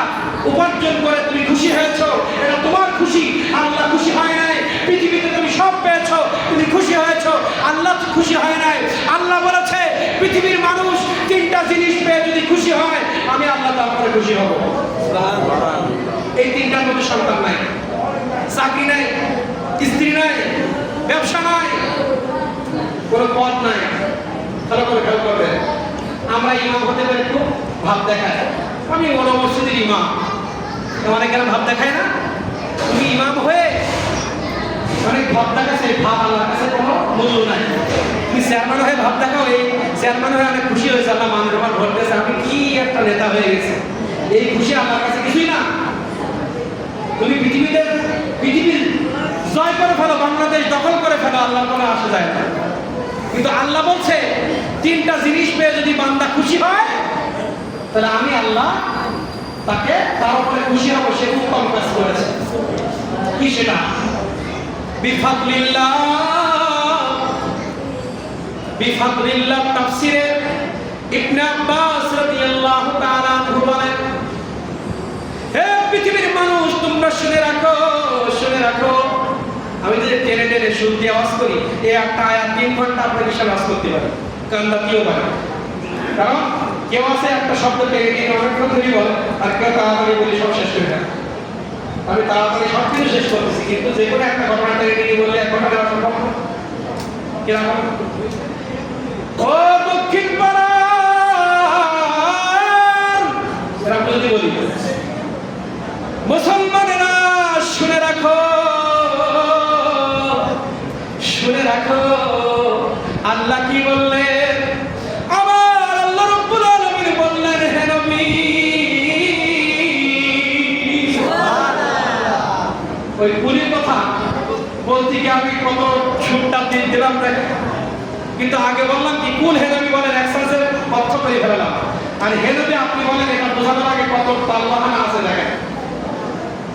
উপার্জন করে তুমি খুশি হয়েছো, এটা তোমার খুশি, আল্লাহ খুশি হয় নাই। পৃথিবীতে তুমি সব পেয়েছো, তুমি খুশি হয়েছো, আল্লাহ খুশি হয় নাই। আল্লাহ বলেছে পৃথিবীর মানুষ তিনটা জিনিস পেয়ে যদি খুশি হয়, আমি আল্লাহ তারপরে খুশি হব। এই তিনটার মধ্যে সন্তান নাই, চাকরি নাই, স্ত্রী নাই, ব্যবসা নাই, কোনো পদ নাই। ভালো করে খেয়াল করবে, আমরা ইমাম হতে পারি খুব ভাব দেখায়, আমি বড় মসজিদের ইমাম, অনেক কেন ভাব দেখায় না? তুমি ইমাম হয়ে অনেক ভাব দেখাচ্ছে, ভাব আল্লাহর কাছে কোনো মূল্য নাই। তুমি চেয়ারম্যান হয়ে ভাব দেখাও, এই চেয়ারম্যান হয়ে অনেক খুশি হয়েছে, আল্লাহ মানুষ আমার ভোট দিয়েছে, আমি কি একটা নেতা হয়ে গেছে, এই খুশি আল্লাহর কাছে কিছুই না। তুমি পৃথিবীর জয় করে ফেলো, বাংলাদেশ দখল করে ফেলো, আল্লাহ কোনো আসে যায় না। কিন্তু আল্লাহ বলছে তিনটা জিনিস পেয়ে যদি বান্দা খুশি হয়, তাহলে আমি আল্লাহ তাকে তার উপরে খুশি হব, সে উত্তম কাজ করেছে। কি সেটা? বিফাদলিল্লাহ। বিফাদলিল্লাহ তাফসীরে ইবনে আব্বাস রাদিয়াল্লাহু তাআলা আনহু বলেন, হে পৃথিবীর মানুষ তোমরা শুনে রাখো, শুনে রাখো। আমি যে টেনে টেনে সুর দিয়ে আওয়াজ করি, এই একটা আয়াত 3 ঘন্টা আপনাকে সব আওয়াজ করতে পারি, কান্দাতিও পারে। কারণ কেউ আছে একটা শব্দ টেনে টেনে অনেক কথা বলে, আর কেউ তাড়াতাড়ি বলি সব শেষ করে দেয়। আমি তাড়াতাড়ি সব কিছু শেষ করতেছি, কিন্তু যে কোনো একটা ঘটনা টেনে টেনে বললে 1 ঘন্টা দেওয়া সম্ভব না। কিরকম? ও দক্ষিণ পাড়ার এরকম যদি বলি, মুসলমানেরা শুনে রাখো, শুনে রাখো, আল্লাহ কি বললেন? আমার আল্লাহ রাব্বুল আলামিন বললেন, হে নবী, ওই পুলির কথা বলতে গিয়ে আমি কত ছুটটা দিলাম দেখে, কিন্তু আগে বললাম কি কুল হে নবী বলেন, একসাথে অর্থ করে ফেললাম। আর হে নবী আপনি বলেন, এটা বোঝানোর আগে কত তালবাহানা আছে দেখেন।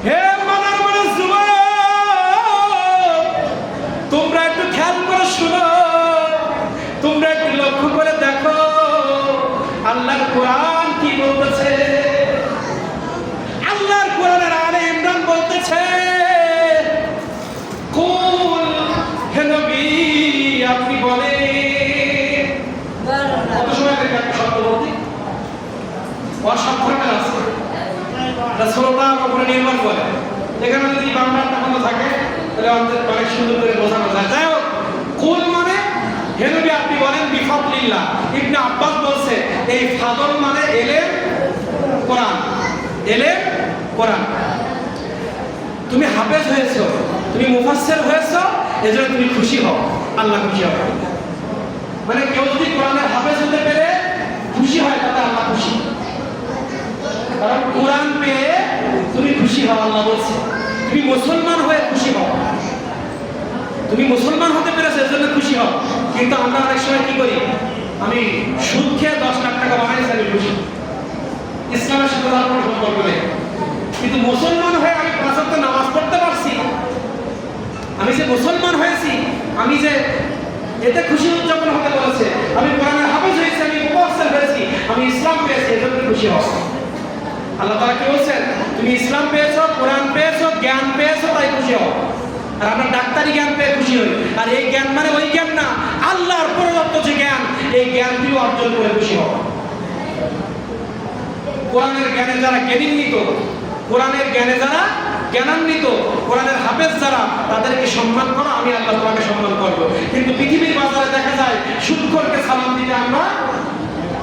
হে মানার মানে যুবক, তোমরা একটু খেয়াল করে শুনো, তোমরা একটু লক্ষ্য করে দেখো আল্লাহর কোরআন কি বলতেছে। আল্লাহর কোরআনের আলে ইমরান বলতেছে, কুল হে নবী আপনি বলেন। কত সময় লাগে একটা শব্দ বলতে? অসাধারণ আছে। তারা শ্রোতার উপরে নির্ভর করে। এখানে যদি বাংলাটা কোনো থাকে তাহলে অনেক সুন্দর করে বোঝানো যায়। যাই হোক, কুল মানে হে নবী আপনি বলেন বিফাদলিল্লাহ। ইবনে আব্বাস বলছে এই ফাদল মানে এলেম কোরআন, এলেম কোরআন। তুমি হাফেজ হয়েছো, তুমি মুফাসসির হয়েছো, এজন্য তুমি খুশি হও, আল্লাহ খুশি হবে। মানে কেউ যদি কোরআনের হাফেজ হতে পেরে খুশি হয় তাতে আল্লাহ খুশি, কারণ কোরআন পেয়ে তুমি খুশি হও। আল্লাহ বলছে তুমি মুসলমান হয়ে খুশি হও, তুমি মুসলমান হতে পেরেছো এজন্য খুশি হও। কিন্তু আমরা অনেক সময় কি করি, আমি সুদ খেয়ে 10 লাখ টাকা বানাইছি আমি খুশি, ইসলামের সাথে তার কোনো সম্পর্ক নেই। কিন্তু মুসলমান হয়ে আমি 5 ওয়াক্ত নামাজ পড়তে পারছি, আমি যে মুসলমান হয়েছি, আমি যে এতে খুশি উদযাপন হতে বলেছে, আমি কোরআনের হাফেজ হয়েছি, আমি মুফাসসির হয়েছি, আমি ইসলাম পেয়েছি, এজন্য খুশি হও। আল্লাহ তাআলা কি বলছেন, তুমি ইসলাম পেয়েছো, কোরআন পেয়েছো, জ্ঞান পেয়েছো, তাই খুশি হও। আর আমরা ডাক্তারি জ্ঞান পেয়ে খুশি হই। আর এই জ্ঞান মানে ওই জ্ঞান না, আল্লাহর প্রদত্ত যে জ্ঞান, এই জ্ঞান তুই অর্জন করে খুশি হও। কোরআনের জ্ঞানে যারা জ্ঞানান্বিত, কোরআনের জ্ঞানে যারা জ্ঞানান্বিত, কোরআনের হাফেজ যারা, তাদেরকে সম্মান করো, আমি আল্লাহ তোমাকে সম্মান করব। কিন্তু পৃথিবীর বাজারে দেখা যায় সুদখোরকে সালাম দিতে আমরা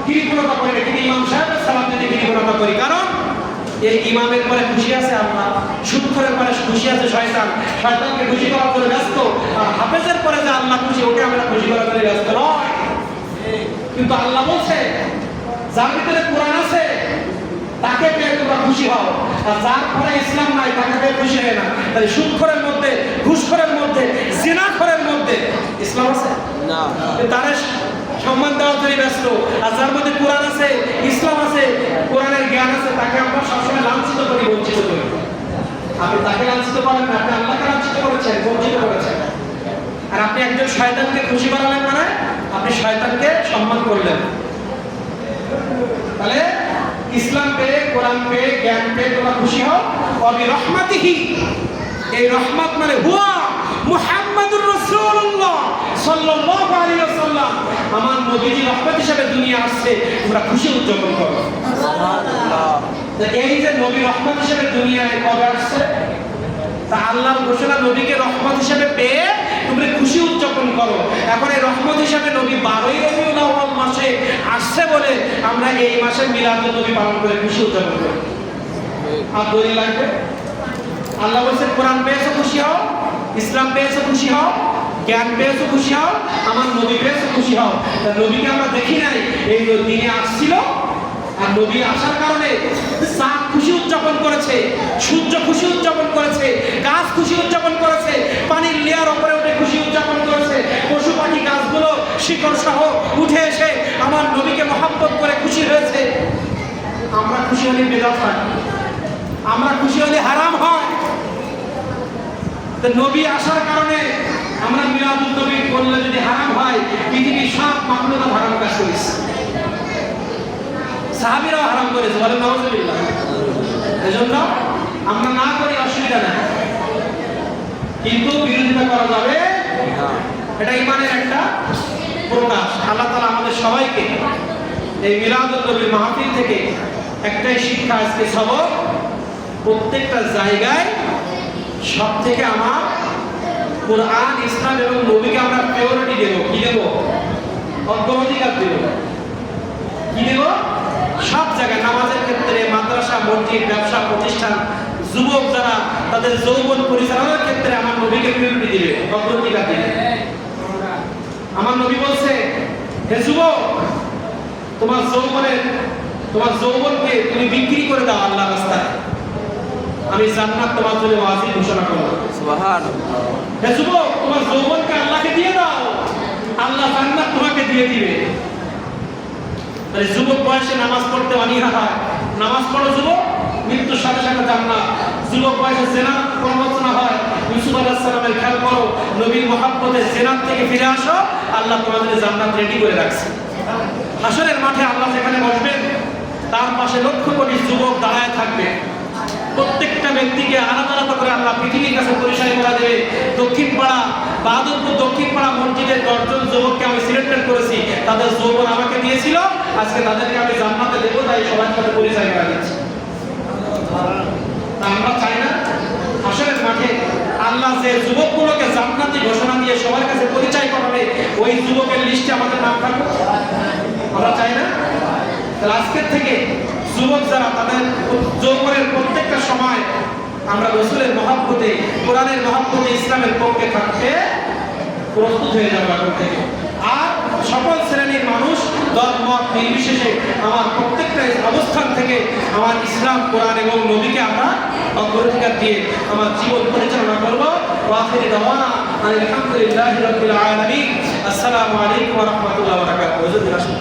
কৃপণতা করি না, কিন্তু ইমাম সাহেবের সালাম দিতে কৃপণতা করি। কারণ এই ইমামের পরে খুশি আছে আল্লাহ, সুদখোরের পরে খুশি আছে শয়তান, শয়তানকে খুশি করার জন্য ব্যস্ত। আর হাফেজের পরে যে আল্লাহ খুশি, ওকে আমরা খুশি করার জন্য ব্যস্ত নয়। কিন্তু আল্লাহ বলছে যার ভিতরে কোরআন আছে তাকে পেয়ে তোমরা খুশি হও, আর যার পরে ইসলাম নাই তাকে পেয়ে খুশি হয় না। তাই সুদখোরের মধ্যে, ঘুষখোরের মধ্যে, জিনাখোরের মধ্যে ইসলাম আছে না, তারে সম্মান দেওয়ার জন্য ব্যস্ত। আর যার মধ্যে কোরআন আছে, ইসলাম আছে, কোরআনের জ্ঞান আছে, তাকে আমরা সবসময় লাঞ্ছিত করি, বঞ্চিত করি। আপনি তাকে লাঞ্ছিত করেন না, আপনি আল্লাহকে লাঞ্ছিত করেছেন, বঞ্চিত করেছেন। আর আপনি একজন শয়তানকে খুশি করালেন মানে আপনি শয়তানকে সম্মান করলেন। তাহলে ইসলাম পেয়ে, কোরআন পেয়ে, জ্ঞান পেয়ে তোমরা খুশি হও। ওয়াবি রহমাতিহি, এই রহমত মানে হুয়া মুহাম্মাদুর রাসূলুল্লাহ সাল্লাল্লাহু আলাইহি ওয়াসাল্লাম, আমার নবীজি রহমত হিসেবে দুনিয়া আসছে, তোমরা খুশি উদযাপন করো। সুবহানাল্লাহ। এই যে নবী রহমত হিসেবে দুনিয়ায় কবে আসছে, তা আল্লাহর ঘোষণা নবীকে রহমত হিসেবে পেয়ে তোমরা খুশি উদযাপন করো। এখন এই রহমত হিসেবে নবী 12ই রবিউল আউয়াল মাসে আসছে বলে আমরা এই মাসে মিলাদুন নবী পালন করে খুশি উদযাপন করি। আর দলিল লাগবে, আল্লাহ বলছে কোরআন পেয়েছো খুশি হও, ইসলাম পেয়েছো খুশি হও, জ্ঞান পেয়েছো খুশি হও, আমার নবী পেয়েছো খুশি হও। তা নবীকে আমরা দেখি নাই, এই দিনে আসছিল, আর নবী আসার কারণে চাঁদ খুশি উদযাপন করেছে, সূর্য খুশি উদযাপন করেছে, গাছ খুশি উদযাপন করেছে, পানির লেয়ার উপরে উঠে খুশি উদযাপন করেছে, পশু পাখি গাছগুলো শিকড় সহ উঠে এসে আমার নবীকে মহব্বত করে খুশি হয়েছে। আমরা খুশি হলে বেদাত হয়, আমরা খুশি হলে হারাম হয়। তো নবী আসার কারণে আমরা মিলাদুন নবী করলে যদি হারাম হয়, পৃথিবীর সব মাখলুক হারাম কাজ করেছে, সাহাবীরাও হারাম করেছে, বলেন নাউজুবিল্লাহ। এজন্য আমরা না করি অসুবিধা নাই, কিন্তু বিরোধিতা করা যাবে না, এটা ঈমানের একটা প্রকাশ। আল্লাহ তাআলা আমাদের সবাইকে এই মিলাদুন নবীর মাহফিল থেকে একটাই শিক্ষা, আজকে সবক, প্রত্যেকটা জায়গায় সব থেকে আমার কোরআন, ইসলাম এবং নবীকে আমরা প্রায়োরিটি দেব। কি দেব? অগ্রাধিকার দেব। কি দেব? সব জায়গায়, নামাজের ক্ষেত্রে, মাদ্রাসা, মসজিদ, ব্যবসা প্রতিষ্ঠান, যুবক যারা তাদের যৌবন পরিচালনার ক্ষেত্রে আমার নবীকে প্রায়োরিটি দিবে, অগ্রাধিকার দিবে। আমার নবী বলছে, হে যুবক, তোমার যৌবনকে তুমি বিক্রি করে দাও আল্লাহর রাস্তায়, আমি জান্নাত তোমার জন্য ওয়াজিব ঘোষণা করলাম। সুবহানাল্লাহ। হে যুবক, তোমার যৌবনকে আল্লাহকে দিয়ে দাও, আল্লাহ জান্নাত তোমাকে দিয়ে দিবে। তাহলে যুবক বয়সে নামাজ পড়তে অনীহা হয়, নামাজ পড়ো যুবক, মৃত্যুর সাথে সাথে জান্নাত। যুবক বয়সে জিনার প্রবচনা হয়, ইউসুফ আলাইহিস সালামের খেয়াল করো, নবীর মহব্বতে জিনাত থেকে ফিরে আসো, আল্লাহ তোমাদের জান্নাত রেডি করে রাখছে। হাসরের মাঠে আল্লাহ যেখানে বসবেন, তার পাশে লক্ষ কোটি যুবক দাঁড়ায় থাকবে। প্রত্যেকটা ব্যক্তিকে আলাদা আলাদা করে আল্লাহ পৃথিবীর কাছে পরিচয় করা দেবে। দক্ষিণ পাড়া, বাহাদুরপুর দক্ষিণ পাড়া মসজিদের 10 জন যুবককে আমি সিলেক্টেড করেছি, তাদের যৌবন আমাকে দিয়েছিল, আজকে তাদেরকে আমি জান্নাতে দেবো, তাই সবার সাথে পরিচয় করা দিচ্ছি। তা আমরা চাই না হাসরের মাঠে আল্লাহ যে যুবকগুলোকে জান্নাতি ঘোষণা দিয়ে সবার কাছে পরিচয় করাবে ওই যুবকের লিস্টে আমাদের নাম থাকবে? আমরা চাই না? তাহলে আজকের থেকে যুবক যারা তাদের যৌবনের প্রত্যেকটা সময় আমরা রাসূলের মহব্বতে, কোরআনের মহব্বতে, ইসলামের পক্ষে থাকতে প্রস্তুত হয়ে যাবো এখন থেকে। আর সকল শ্রেণীর মানুষ দল মত নির্বিশেষে আমার প্রত্যেকটা অবস্থান থেকে আমার ইসলাম, কোরআন এবং নবীকে আমরা অগ্রাধিকার দিয়ে আমার জীবন পরিচালনা করবো। ওয়াখির দাওয়ানা আলহামদুলিল্লাহি রাব্বিল আলামিন। আসসালামু আলাইকুম ওয়া রাহমাতুল্লাহি ওয়া বারাকাতুহু।